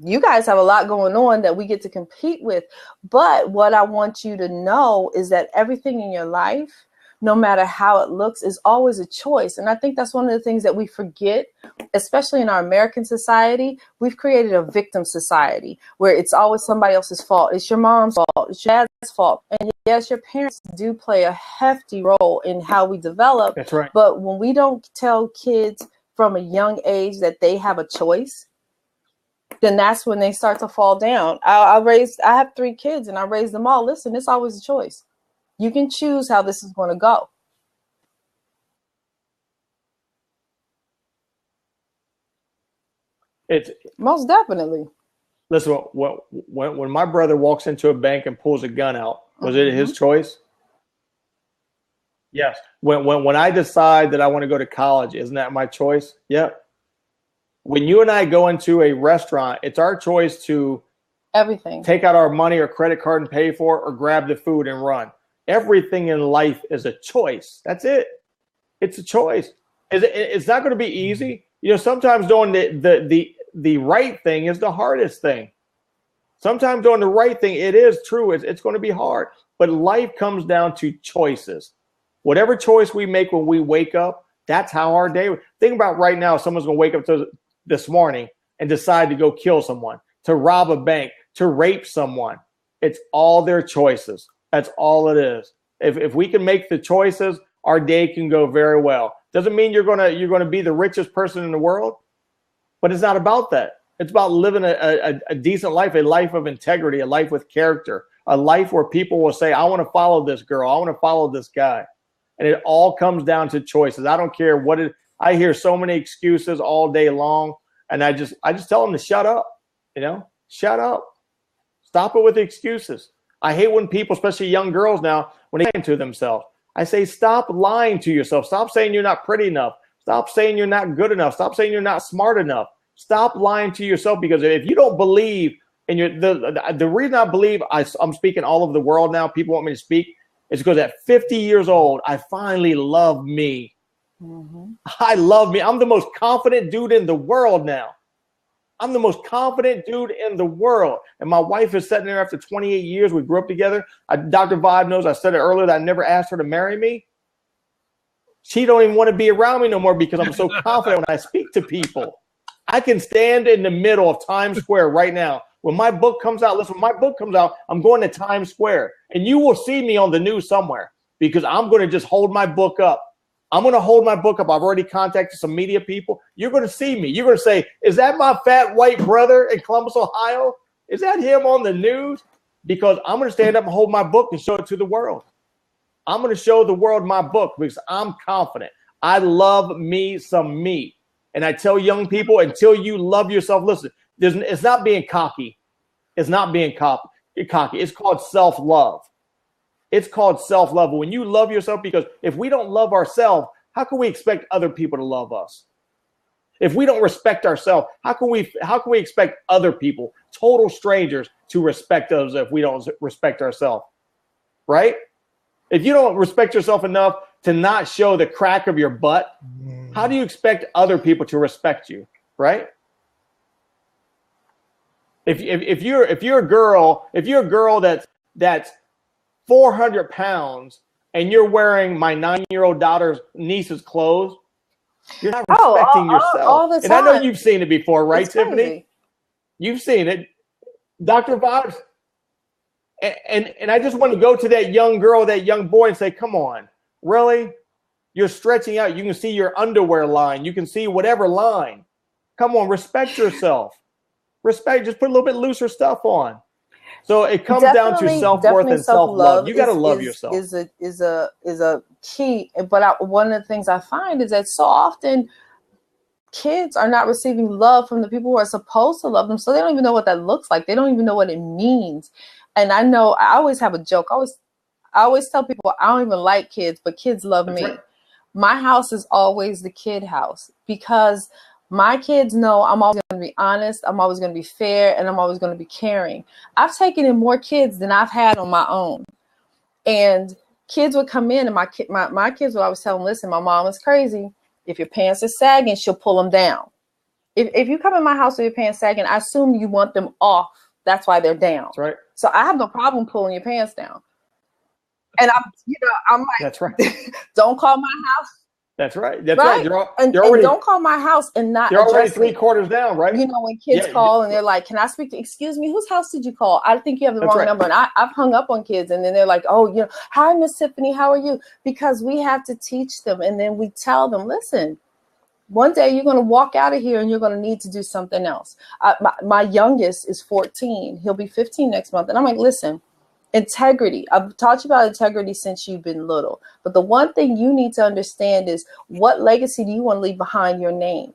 you guys have a lot going on that we get to compete with. But what I want you to know is that everything in your life, no matter how it looks, is always a choice. And I think that's one of the things that we forget, especially in our American society. We've created a victim society where it's always somebody else's fault. It's your mom's fault. It's your dad's fault. And yes, your parents do play a hefty role in how we develop. That's right. But when we don't tell kids from a young age that they have a choice, then that's when they start to fall down. I have 3 kids, and I raised them all. Listen, it's always a choice. You can choose how this is going to go. It's most definitely. Listen, when my brother walks into a bank and pulls a gun out, was it his choice? Yes. When I decide that I want to go to college, isn't that my choice? Yep. When you and I go into a restaurant, it's our choice to take out our money or credit card and pay for it, or grab the food and run. Everything in life is a choice. That's it. It's a choice. It's not going to be easy. You know, sometimes doing the right thing is the hardest thing. Sometimes doing the right thing, it is true. It's going to be hard. But life comes down to choices. Whatever choice we make when we wake up, that's how our day. Think about right now, someone's going to wake up this morning and decide to go kill someone, to rob a bank, to rape someone. It's all their choices. That's all it is. If we can make the choices, our day can go very well. Doesn't mean you're gonna be the richest person in the world, but it's not about that. It's about living a decent life, a life of integrity, a life with character, a life where people will say, I want to follow this girl, I want to follow this guy. And it all comes down to choices. I don't care what it. I hear so many excuses all day long, and I just tell them to shut up. You know, shut up. Stop it with the excuses. I hate when people, especially young girls now, when they lie to themselves. I say, stop lying to yourself. Stop saying you're not pretty enough. Stop saying you're not good enough. Stop saying you're not smart enough. Stop lying to yourself, because if you don't believe in the reason I believe I'm speaking all over the world now, people want me to speak, is because at 50 years old, I finally love me. I love me. I'm the most confident dude in the world now. I'm the most confident dude in the world. And my wife is sitting there after 28 years. We grew up together. Dr. Vibe knows I said it earlier that I never asked her to marry me. She don't even want to be around me no more because I'm so confident when I speak to people. I can stand in the middle of Times Square right now. When my book comes out, listen, when my book comes out, I'm going to Times Square. And you will see me on the news somewhere because I'm going to just hold my book up. I'm going to hold my book up. I've already contacted some media people. You're going to see me. You're going to say, is that my fat white brother in Columbus, Ohio? Is that him on the news? Because I'm going to stand up and hold my book and show it to the world. I'm going to show the world my book because I'm confident. I love me some me. And I tell young people, until you love yourself, listen, it's not being cocky. It's not being cocky. It's called self-love. It's called self-love. When you love yourself, because if we don't love ourselves, how can we expect other people to love us? If we don't respect ourselves, how can we expect other people, total strangers, to respect us if we don't respect ourselves? Right? If you don't respect yourself enough to not show the crack of your butt, how do you expect other people to respect you? Right? If you're a girl that's 400 pounds and you're wearing my 9-year-old daughter's niece's clothes, you're not respecting yourself. All the time. And I know you've seen it before, right, It's crazy. Tiffany? You've seen it. Dr. Vibes. And I just want to go to that young girl, that young boy, and say, come on, really? You're stretching out. You can see your underwear line. You can see whatever line. Come on, respect yourself. Respect. Just put a little bit looser stuff on. So it comes down to self-worth and self-love. You got to love yourself. Is a key. But one of the things I find is that so often kids are not receiving love from the people who are supposed to love them. So they don't even know what that looks like. They don't even know what it means. And I know I always have a joke. I always tell people I don't even like kids, but kids love me. Right. My house is always the kid house because my kids know I'm always going to be honest, I'm always going to be fair, and I'm always going to be caring. I've taken in more kids than I've had on my own. And kids would come in, and my kids would always tell them, listen, my mom is crazy. If your pants are sagging, she'll pull them down. If you come in my house with your pants sagging, I assume you want them off. That's why they're down. That's right. So I have no problem pulling your pants down. And I'm like, that's right. Don't call my house. That's right. That's right. And don't call my house and not. You're already 3/4 down, right? You know, when kids call and they're like, "Can I speak to? Excuse me, whose house did you call? I think you have the wrong number." And I've hung up on kids, and then they're like, "Oh, hi, Miss Tiffany, how are you?" Because we have to teach them, and then we tell them, "Listen, one day you're going to walk out of here, and you're going to need to do something else." My youngest is 14; he'll be 15 next month, and I'm like, "Listen." Integrity. I've taught you about integrity since you've been little. But the one thing you need to understand is what legacy do you want to leave behind your name?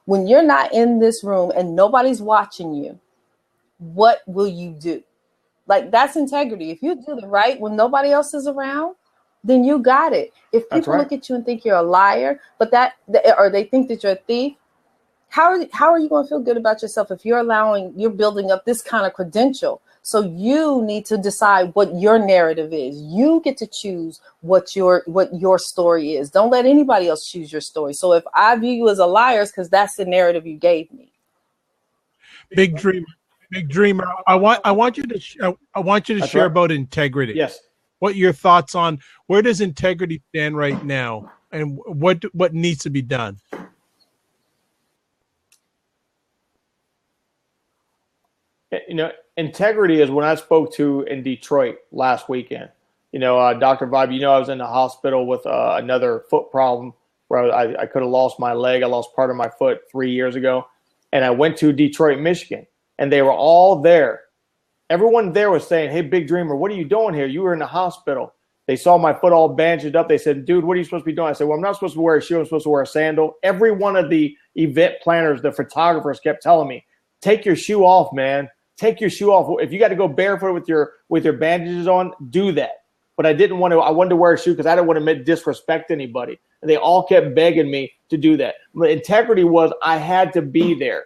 When you're not in this room and nobody's watching you, what will you do? Like, that's integrity. If you do the right when nobody else is around, then you got it. If people look at you and think you're a liar, or they think that you're a thief, how are you going to feel good about yourself if you're building up this kind of credential? So you need to decide what your narrative is. You get to choose what your story is. Don't let anybody else choose your story. So if I view you as a liar, it's because that's the narrative you gave me. Big dreamer. I want you to share about integrity. Yes. What your thoughts on where does integrity stand right now, and what needs to be done? Integrity is when I spoke to in Detroit last weekend. Dr. Vibe, I was in the hospital with another foot problem where I could have lost my leg. I lost part of my foot 3 years ago. And I went to Detroit, Michigan, and they were all there. Everyone there was saying, hey, Big Dreamer, what are you doing here? You were in the hospital. They saw my foot all bandaged up. They said, dude, what are you supposed to be doing? I said, well, I'm not supposed to wear a shoe. I'm supposed to wear a sandal. Every one of the event planners, the photographers kept telling me, take your shoe off, man. Take your shoe off. If you got to go barefoot with your bandages on, do that. But I wanted to wear a shoe because I didn't want to disrespect anybody. And they all kept begging me to do that. But integrity was I had to be there.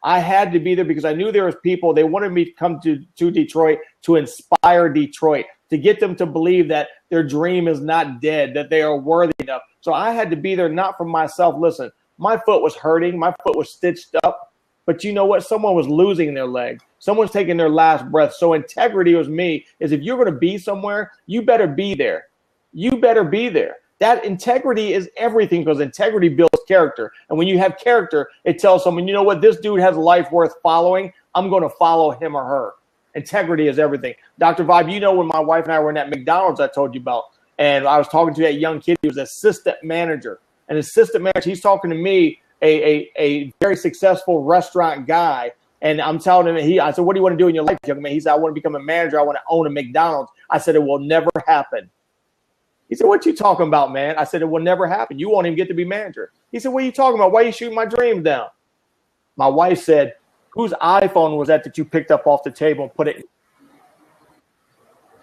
I had to be there because I knew there was people. They wanted me to come to Detroit to inspire Detroit, to get them to believe that their dream is not dead, that they are worthy enough. So I had to be there, not for myself. Listen, my foot was hurting. My foot was stitched up. But you know what? Someone was losing their leg. Someone's taking their last breath. So integrity was me, is if you're going to be somewhere, you better be there. You better be there. that integrity is everything, because integrity builds character. And when you have character, it tells someone, you know what, this dude has a life worth following. I'm going to follow him or her. Integrity is everything. Dr. Vibe, you know, when my wife and I were in that McDonald's I told you about, and I was talking to that young kid, he was assistant manager. An assistant manager, he's talking to me, a very successful restaurant guy. And I'm telling him, I said, what do you want to do in your life, young man? He said, I want to become a manager. I want to own a McDonald's. I said, it will never happen. He said, what you talking about, man? I said, it will never happen. You won't even get to be manager. He said, what are you talking about? Why are you shooting my dreams down? My wife said, whose iPhone was that you picked up off the table and put it in?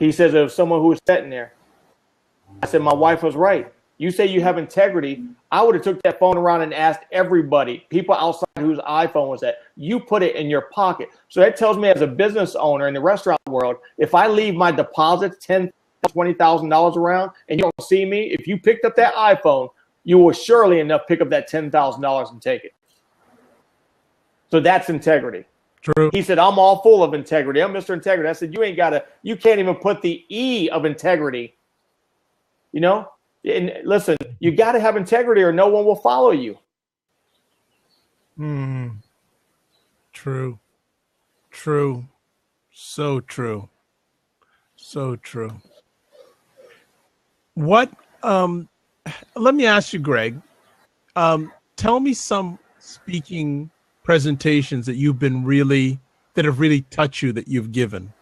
He says, it was someone who was sitting there. I said, my wife was right. You say you have integrity. I would have took that phone around and asked everybody, people outside whose iPhone was that. You put it in your pocket. So that tells me, as a business owner in the restaurant world, if I leave my deposits, $10,000, $20,000 around, and you don't see me, if you picked up that iPhone, you will surely enough pick up that $10,000 and take it. So that's integrity. True. He said, I'm all full of integrity. I'm Mr. Integrity. I said, you can't even put the E of integrity. You know? And listen, you got to have integrity or no one will follow you. True. True. So true. So true. What, let me ask you, Greg, tell me some speaking presentations that have really touched you, that you've given.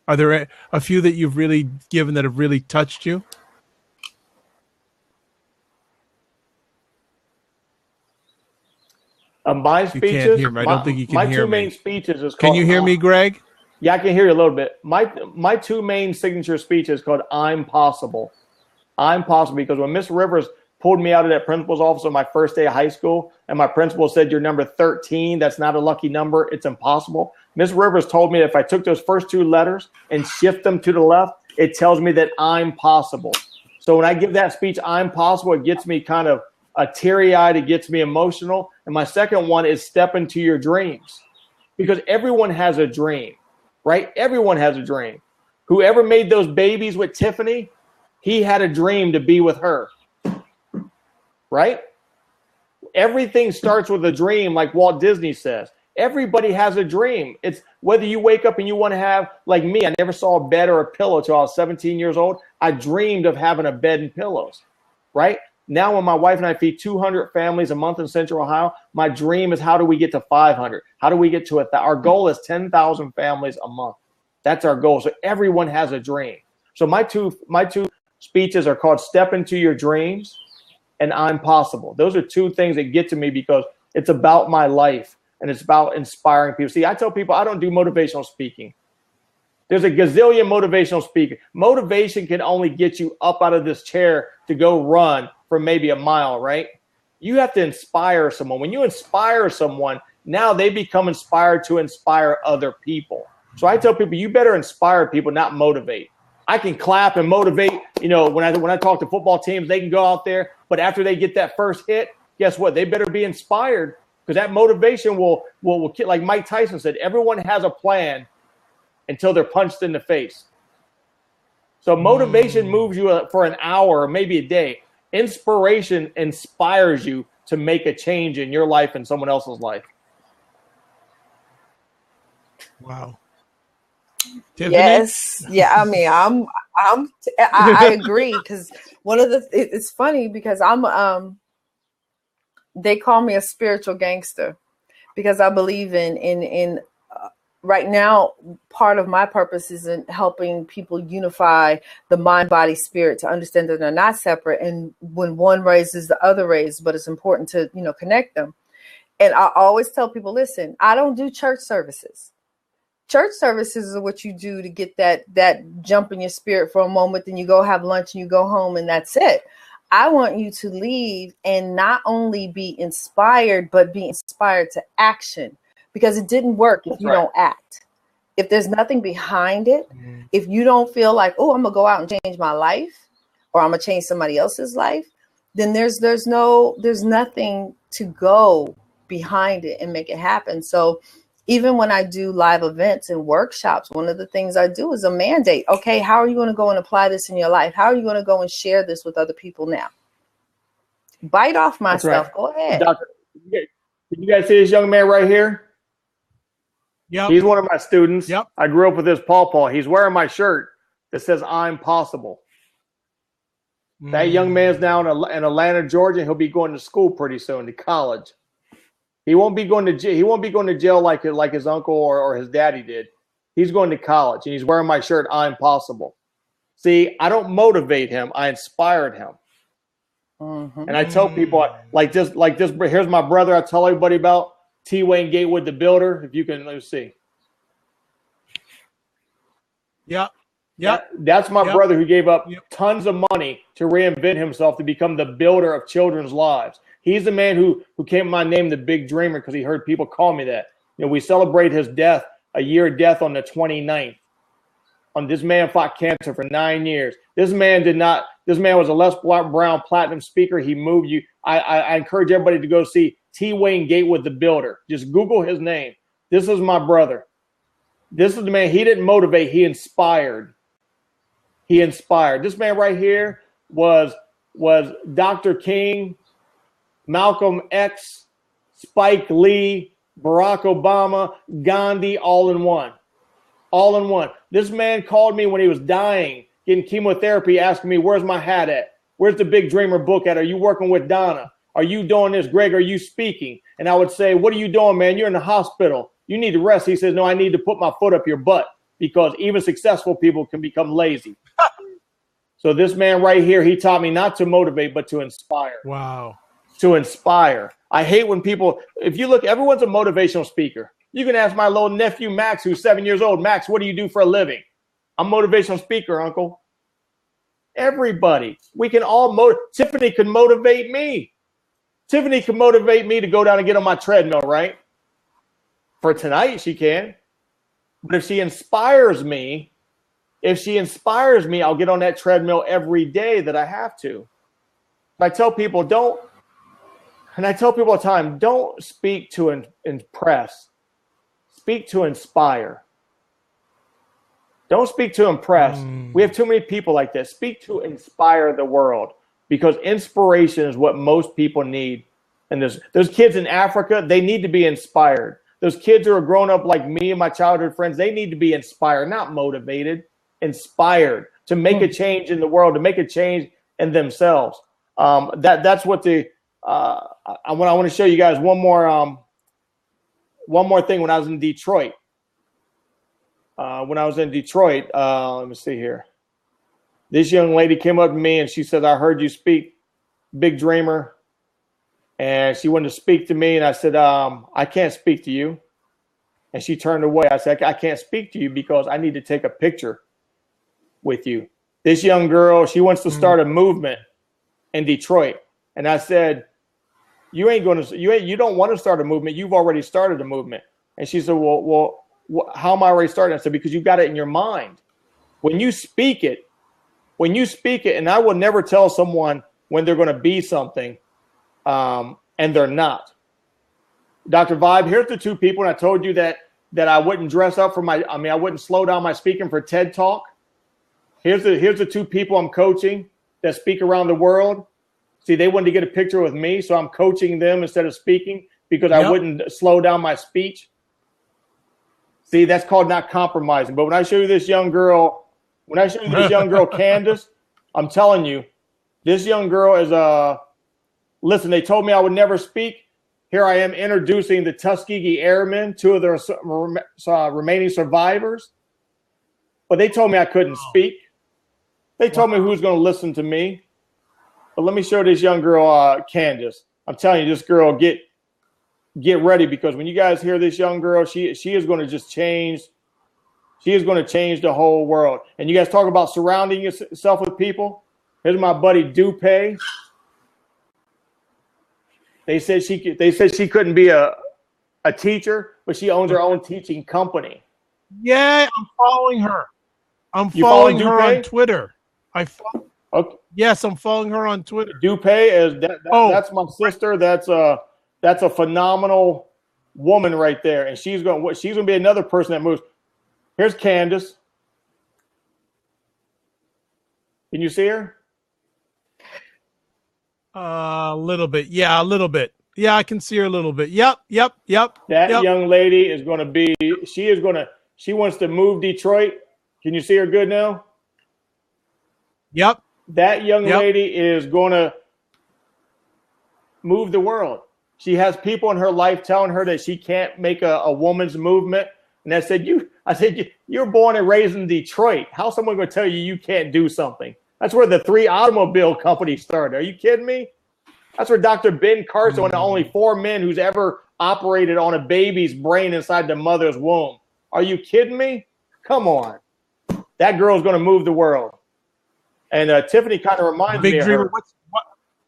Are there a few that you've really given that have really touched you? My speeches. You can't hear me. I don't think you can hear me. My two main speeches is called. Can you hear me, Greg? Yeah, I can hear you a little bit. My two main signature speeches called "I'm Possible." I'm possible, because when Miss Rivers pulled me out of that principal's office on my first day of high school, and my principal said, "You're number 13. That's not a lucky number. It's impossible." Miss Rivers told me that if I took those first two letters and shift them to the left, it tells me that I'm possible. So when I give that speech, "I'm possible," it gets me kind of teary-eyed. It gets me emotional. And my second one is "Step into your dreams," because everyone has a dream, right? Everyone has a dream. Whoever made those babies with Tiffany, he had a dream to be with her, right? Everything starts with a dream, like Walt Disney says. Everybody has a dream. It's whether you wake up and you want to have, like me, I never saw a bed or a pillow until I was 17 years old. I dreamed of having a bed and pillows, right? Now, when my wife and I feed 200 families a month in Central Ohio, my dream is, how do we get to 500? How do we get to our goal is 10,000 families a month. That's our goal. So everyone has a dream. So my two speeches are called "Step into Your Dreams" and "I'm Possible." Those are two things that get to me, because it's about my life and it's about inspiring people. See, I tell people I don't do motivational speaking. There's a gazillion motivational speakers. Motivation can only get you up out of this chair to go run for maybe a mile, right? You have to inspire someone. When you inspire someone, now they become inspired to inspire other people. So I tell people, you better inspire people, not motivate. I can clap and motivate. You know, when I talk to football teams, they can go out there, but after they get that first hit, guess what? They better be inspired, because that motivation will like Mike Tyson said, everyone has a plan until they're punched in the face. So motivation moves you for an hour or maybe a day. Inspiration inspires you to make a change in your life and someone else's life. Wow. Tiffany? Yes. Yeah. I mean, I agree, because it's funny because they call me a spiritual gangster, because I believe in right now, part of my purpose is in helping people unify the mind, body, spirit, to understand that they're not separate. And when one raises, the other raises, but it's important to, connect them. And I always tell people, listen, I don't do church services. Church services are what you do to get that jump in your spirit for a moment. Then you go have lunch and you go home, and that's it. I want you to leave and not only be inspired, but be inspired to action. Because it didn't work if you don't act. If there's nothing behind it, if you don't feel like, oh, I'm gonna go out and change my life, or I'm gonna change somebody else's life, then there's nothing to go behind it and make it happen. So even when I do live events and workshops, one of the things I do is a mandate. Okay, how are you going to go and apply this in your life? How are you going to go and share this with other people now? bite off my That's stuff. right. Go ahead. Doctor, you guys see this young man right here? Yep. He's one of my students. Yep. I grew up with this Paw. He's wearing my shirt that says "I'm possible." That young man's now in Atlanta, Georgia. He'll be going to school pretty soon, to college. He won't be going to jail. He won't be going to jail like his uncle or his daddy did. He's going to college, and he's wearing my shirt "I'm possible." See, I don't motivate him. I inspired him. Mm-hmm. And I tell people like this. Here's my brother. I tell everybody about T. Wayne Gatewood, the builder. If you can, let's see. Yep. Yep. That's my brother who gave up tons of money to reinvent himself to become the builder of children's lives. He's the man who came to my name, the Big Dreamer, because he heard people call me that. You know, we celebrate his death, a year of death on the 29th. This man fought cancer for 9 years. This man was a Les Brown Platinum speaker. He moved you. I encourage everybody to go see T. Wayne Gatewood, the builder. Just Google his name. This is my brother. This is the man. He didn't motivate. He inspired. He inspired. This man right here was Dr. King, Malcolm X, Spike Lee, Barack Obama, Gandhi, all in one. All in one. This man called me when he was dying, getting chemotherapy, asking me, where's my hat at? Where's the Big Dreamer book at? Are you working with Donna? Are you doing this, Greg? Are you speaking? And I would say, what are you doing, man? You're in the hospital. You need to rest. He says, no, I need to put my foot up your butt because even successful people can become lazy. So this man right here, he taught me not to motivate, but to inspire. Wow. To inspire. I hate when people, if you look, everyone's a motivational speaker. You can ask my little nephew, Max, who's 7 years old. Max, what do you do for a living? I'm a motivational speaker, Uncle. Everybody. We can all Tiffany can motivate me. Tiffany can motivate me to go down and get on my treadmill, right? For tonight, she can. But if she inspires me, I'll get on that treadmill every day that I have to. I tell people all the time, don't speak to impress. Speak to inspire. Don't speak to impress. We have too many people like that. Speak to inspire the world because inspiration is what most people need. And those kids in Africa, they need to be inspired. Those kids who are grown up like me and my childhood friends, they need to be inspired, not motivated, inspired to make a change in the world, to make a change in themselves. That's what I want to show you guys one more thing. When I was in Detroit, let me see here. This young lady came up to me and she said, I heard you speak, Big Dreamer. And she wanted to speak to me. And I said, I can't speak to you. And she turned away. I said, I can't speak to you because I need to take a picture with you. This young girl, she wants to start a movement in Detroit. And I said, you don't want to start a movement. You've already started a movement. And she said, well, how am I already starting? I said, because you've got it in your mind. When you speak it, and I will never tell someone when they're going to be something, and they're not. Dr. Vibe, here's the two people, and I told you that I wouldn't dress up for I wouldn't slow down my speaking for TED Talk. Here's the two people I'm coaching that speak around the world. See, they wanted to get a picture with me, so I'm coaching them instead of speaking because I wouldn't slow down my speech. See, that's called not compromising. But when I show you this young girl, Candace, I'm telling you, this young girl is listen, they told me I would never speak. Here I am introducing the Tuskegee Airmen, two of their remaining survivors. But they told me I couldn't speak. They told me who's going to listen to me. But let me show this young girl, Candace. I'm telling you, this girl, get ready because when you guys hear this young girl, she is going to just change. She is going to change the whole world. And you guys talk about surrounding yourself with people. Here's my buddy Dupe. They said she couldn't be a teacher, but she owns her own teaching company. Yeah, I'm following her. I'm following her on Twitter. Okay. Yes, I'm following her on Twitter. Dupe is that's my sister. That's a phenomenal woman right there, and she's going to be another person that moves. Here's Candace. Can you see her? A little bit. Yeah, a little bit. Yeah, I can see her a little bit. Yep. That young lady is going to be, she wants to move Detroit. Can you see her good now? Yep. That young lady is going to move the world. She has people in her life telling her that she can't make a woman's movement. And I said, you're born and raised in Detroit. How's someone going to tell you can't do something? That's where the 3 automobile companies started. Are you kidding me? That's where Dr. Ben Carson, one of only 4 men who's ever operated on a baby's brain inside the mother's womb. Are you kidding me? Come on. That girl's going to move the world. And Tiffany kind of reminds me of her.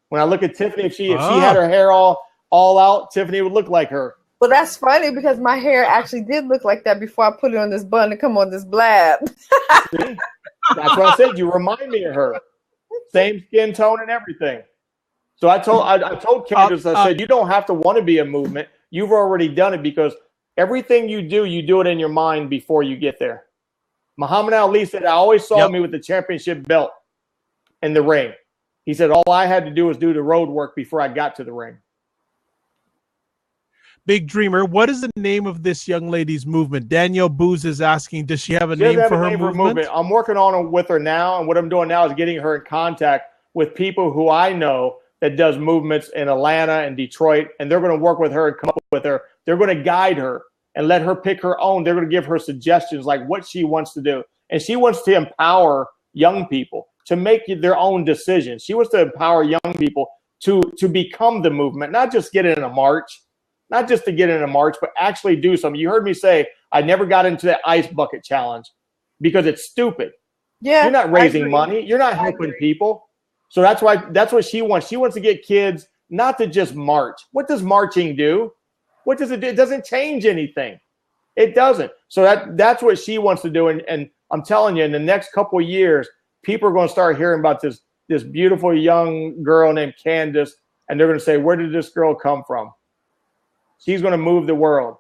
When I look at Tiffany, if she had her hair all out, Tiffany would look like her. Well, that's funny because my hair actually did look like that before I put it on this bun to come on this blab. See? That's what I said. You remind me of her. Same skin tone and everything. So I told Candace, I said, you don't have to want to be a movement. You've already done it because everything you do it in your mind before you get there. Muhammad Ali said, I always saw me with the championship belt in the ring. He said, all I had to do was do the road work before I got to the ring. Big Dreamer, what is the name of this young lady's movement? Danielle Booz is asking, does she have a name for her movement? I'm working on it with her now, and what I'm doing now is getting her in contact with people who I know that does movements in Atlanta and Detroit, and they're going to work with her and come up with her. They're going to guide her and let her pick her own. They're going to give her suggestions like what she wants to do. And she wants to empower young people to make their own decisions. She wants to empower young people to become the movement, not just get in a march, not just to get in a march, but actually do something. You heard me say I never got into that ice bucket challenge because it's stupid. Yeah, you're not raising money. You're not helping people. So that's what she wants. She wants to get kids not to just march. What does marching do? What does it do? It doesn't change anything. It doesn't. So that's what she wants to do. And I'm telling you, in the next couple of years, people are going to start hearing about this beautiful young girl named Candace, and they're going to say, where did this girl come from? She's going to move the world.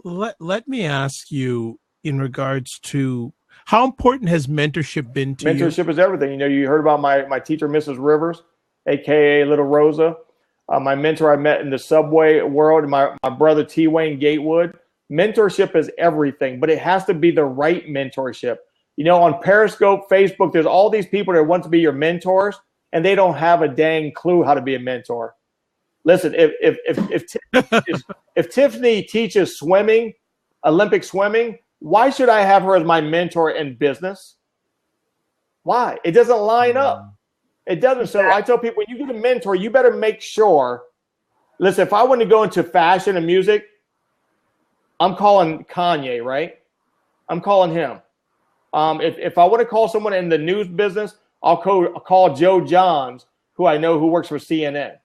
Let me ask you in regards to how important has mentorship been to you? Mentorship is everything. You know, you heard about my teacher, Mrs. Rivers, a.k.a. Little Rosa. My mentor I met in the subway world, my brother T. Wayne Gatewood. Mentorship is everything, but it has to be the right mentorship. You know, on Periscope, Facebook, there's all these people that want to be your mentors, and they don't have a dang clue how to be a mentor. Listen, if Tiffany teaches swimming, Olympic swimming, why should I have her as my mentor in business? Why? It doesn't line up. It doesn't. So I tell people, when you get a mentor, you better make sure. Listen, if I want to go into fashion and music, I'm calling Kanye, right? I'm calling him. If I want to call someone in the news business, I'll call Joe Johns, who I know who works for CNN.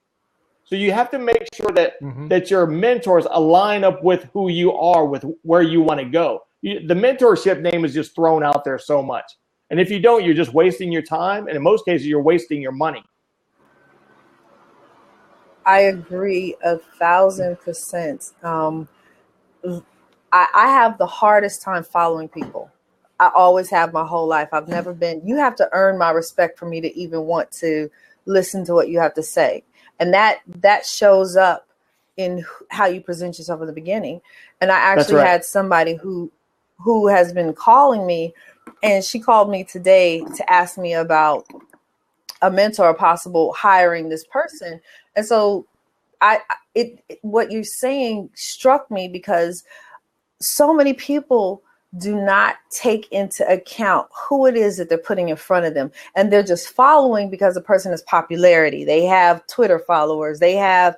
So you have to make sure that that your mentors align up with who you are, with where you want to go. The mentorship name is just thrown out there so much. And if you don't, you're just wasting your time. And in most cases, you're wasting your money. I agree 1,000%. I have the hardest time following people. I always have my whole life. I've never been, you have to earn my respect for me to even want to listen to what you have to say. And that shows up in how you present yourself in the beginning. And I actually had somebody who has been calling me, and she called me today to ask me about a mentor, possible hiring this person. And so what you're saying struck me because so many people do not take into account who it is that they're putting in front of them. And they're just following because the person has popularity. They have Twitter followers. They have,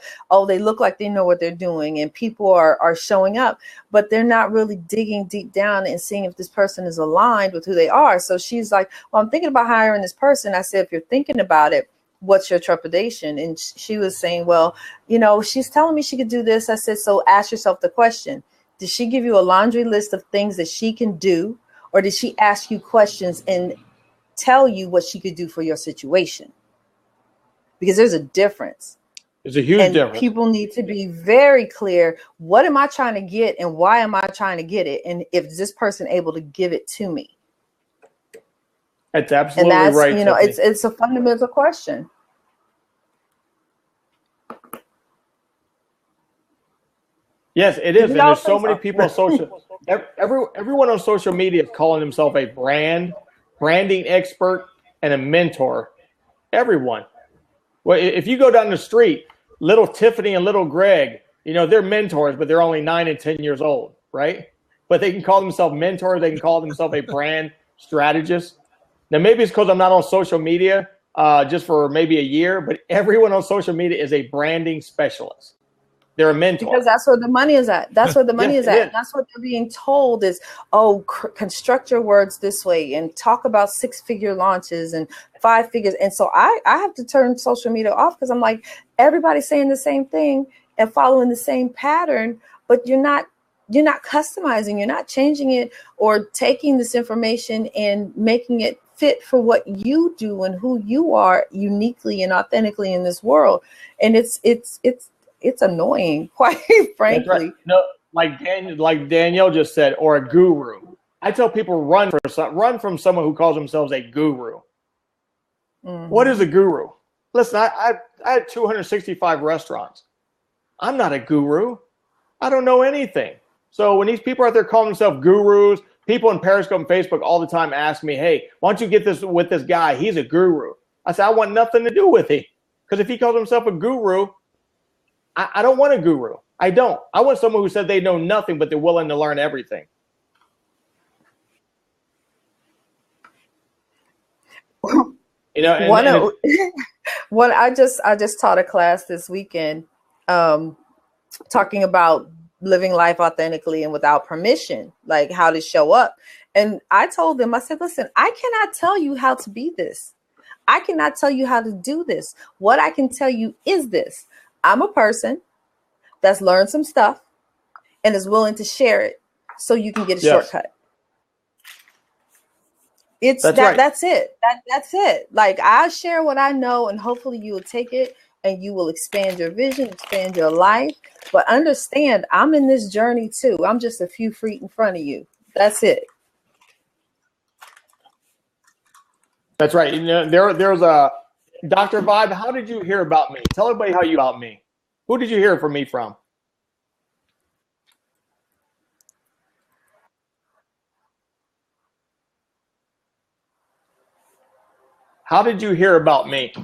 they look like they know what they're doing, and people are showing up, but they're not really digging deep down and seeing if this person is aligned with who they are. So she's like, well, I'm thinking about hiring this person. I said, if you're thinking about it, what's your trepidation? And she was saying, well, she's telling me she could do this. I said, so ask yourself the question. Did she give you a laundry list of things that she can do, or did she ask you questions and tell you what she could do for your situation? Because there's a difference. There's a huge difference. People need to be very clear. What am I trying to get, and why am I trying to get it? And if this person able to give it to me? That's absolutely right. You know, it's a fundamental question. Yes, it is. And there's so many people on social. Everyone on social media is calling themselves a branding expert, and a mentor. Everyone. Well, if you go down the street, little Tiffany and little Greg, you know, they're mentors, but they're only 9 and 10 years old, right? But they can call themselves mentors. They can call themselves a brand strategist. Now, maybe it's because I'm not on social media just for maybe a year, but everyone on social media is a branding specialist. They're a mentor. Because that's where the money is at. That's where the money is at. That's what they're being told is, oh, construct your words this way and talk about 6-figure launches and 5 figures. And so I have to turn social media off because I'm like, everybody's saying the same thing and following the same pattern, but you're not customizing, you're not changing it or taking this information and making it fit for what you do and who you are uniquely and authentically in this world. And it's annoying, quite frankly. Right. No, like Danielle just said, or a guru. I tell people run from someone who calls themselves a guru. Mm-hmm. What is a guru? Listen, I had 265 restaurants. I'm not a guru. I don't know anything. So when these people out there calling themselves gurus, people in Periscope and Facebook all the time ask me, hey, why don't you get this with this guy? He's a guru. I said, I want nothing to do with him. Because if he calls himself a guru, I don't want a guru. I don't. I want someone who said they know nothing, but they're willing to learn everything. You know, One I just taught a class this weekend, talking about living life authentically and without permission, like how to show up. And I told them, I said, listen, I cannot tell you how to be this. I cannot tell you how to do this. What I can tell you is this. I'm a person that's learned some stuff and is willing to share it so you can get a shortcut. That's it. That's it. Like, I share what I know and hopefully you will take it and you will expand your vision, expand your life. But understand, I'm in this journey too. I'm just a few feet in front of you. That's it. That's right. You know, there's a Dr. Vibe. How did you hear about me? Tell everybody how you about me. Who did you hear from me from? How did you hear about me?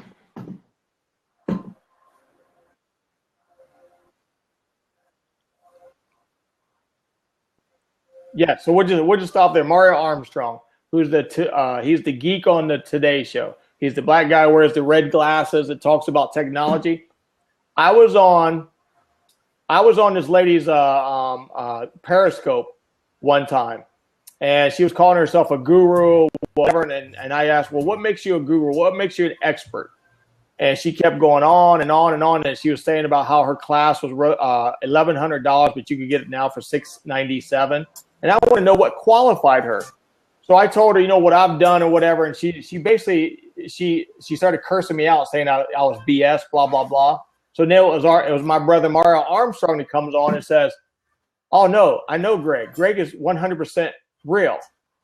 Yeah, so we'll just stop there. Mario Armstrong, who's he's the geek on the Today Show. He's the black guy who wears the red glasses that talks about technology. I was on this lady's Periscope one time, and she was calling herself a guru, whatever. And I asked, well, what makes you a guru? What makes you an expert? And she kept going on and on and on. And she was saying about how her class was $1,100, but you could get it now for $697. And I want to know what qualified her. So I told her, you know, what I've done or whatever. And she basically started cursing me out, saying I was BS, blah, blah, blah. So now it was my brother Mario Armstrong that comes on and says, oh, no, I know Greg. Greg is 100% real,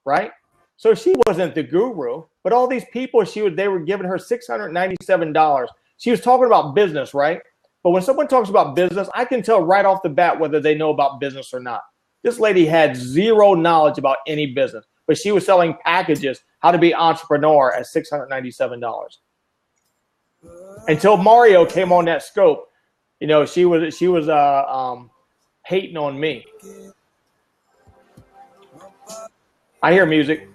right? So she wasn't the guru, but all these people, they were giving her $697. She was talking about business, right? But when someone talks about business, I can tell right off the bat whether they know about business or not. This lady had zero knowledge about any business, but she was selling packages, how to be an entrepreneur at $697. Until Mario came on that scope, you know, she was hating on me. I hear music.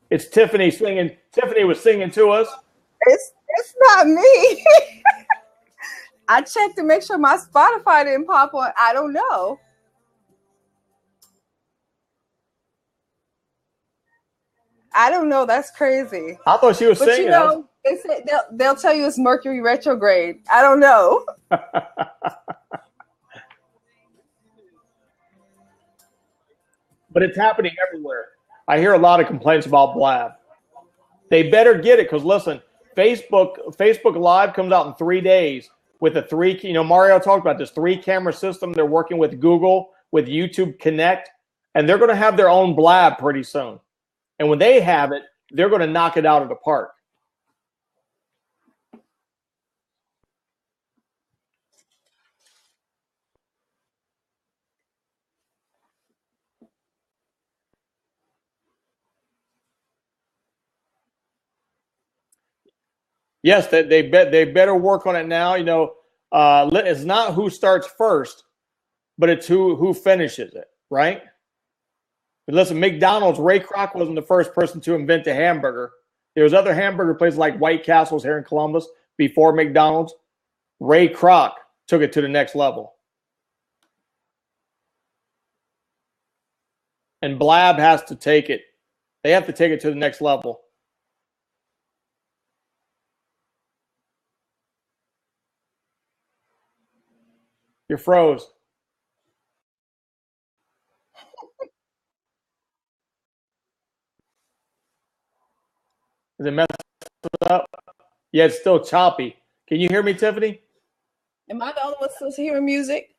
It's Tiffany singing. Tiffany was singing to us. It's not me. I checked to make sure my Spotify didn't pop on. I don't know. I don't know. That's crazy. I thought she was singing. You know, they say they'll tell you it's Mercury retrograde. I don't know. But it's happening everywhere. I hear a lot of complaints about Blab. They better get it because, listen, Facebook Live comes out in 3 days with Mario talked about this 3-camera system. They're working with Google, with YouTube Connect. and they're going to have their own Blab pretty soon. And when they have it, they're going to knock it out of the park. Yes, they better work on it now. You know, it's not who starts first, but it's who finishes it, right? But listen, McDonald's, Ray Kroc wasn't the first person to invent a hamburger. There was other hamburger places like White Castles here in Columbus before McDonald's. Ray Kroc took it to the next level. And Blab has to take it. They have to take it to the next level. You're froze. Is it messed up? Yeah, it's still choppy. Can you hear me, Tiffany? Am I the only one still hearing music?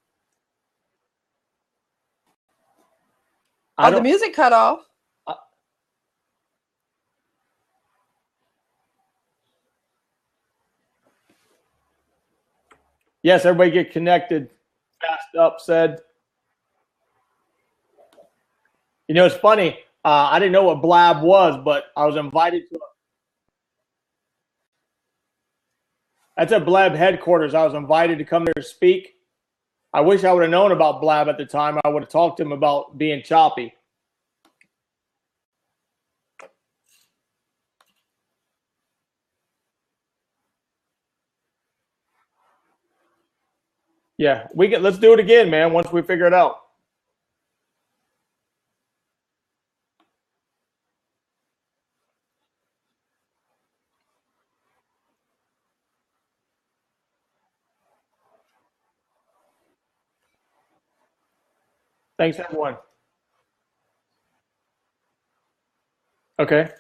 The music cut off. Yes, everybody get connected. Fast up said. You know, it's funny. I didn't know what Blab was, but I was invited to it. That's at Blab headquarters. I was invited to come there to speak. I wish I would have known about Blab at the time. I would have talked to him about being choppy. Yeah, let's do it again, man, once we figure it out. Thanks, everyone. Okay.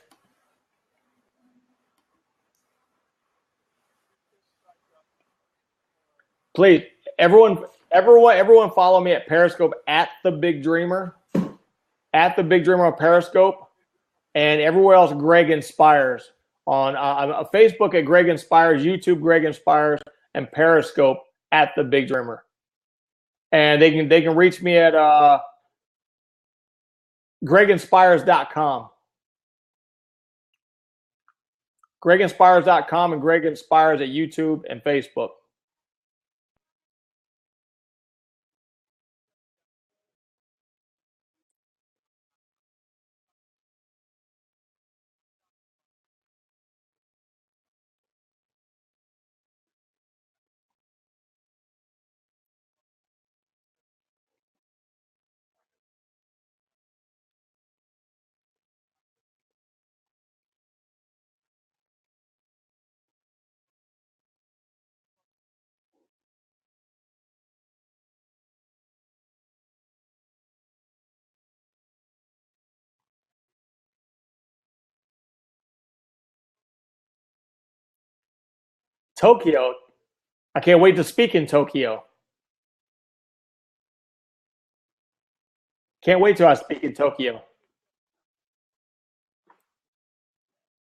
Please, everyone follow me at Periscope at The Big Dreamer. At The Big Dreamer on Periscope. And everywhere else, Greg Inspires. On Facebook at Greg Inspires, YouTube Greg Inspires, and Periscope at The Big Dreamer. And they can reach me at GregInspires.com. GregInspires.com and Greg Inspires at YouTube and Facebook. Tokyo. I can't wait to speak in Tokyo. Can't wait till I speak in Tokyo.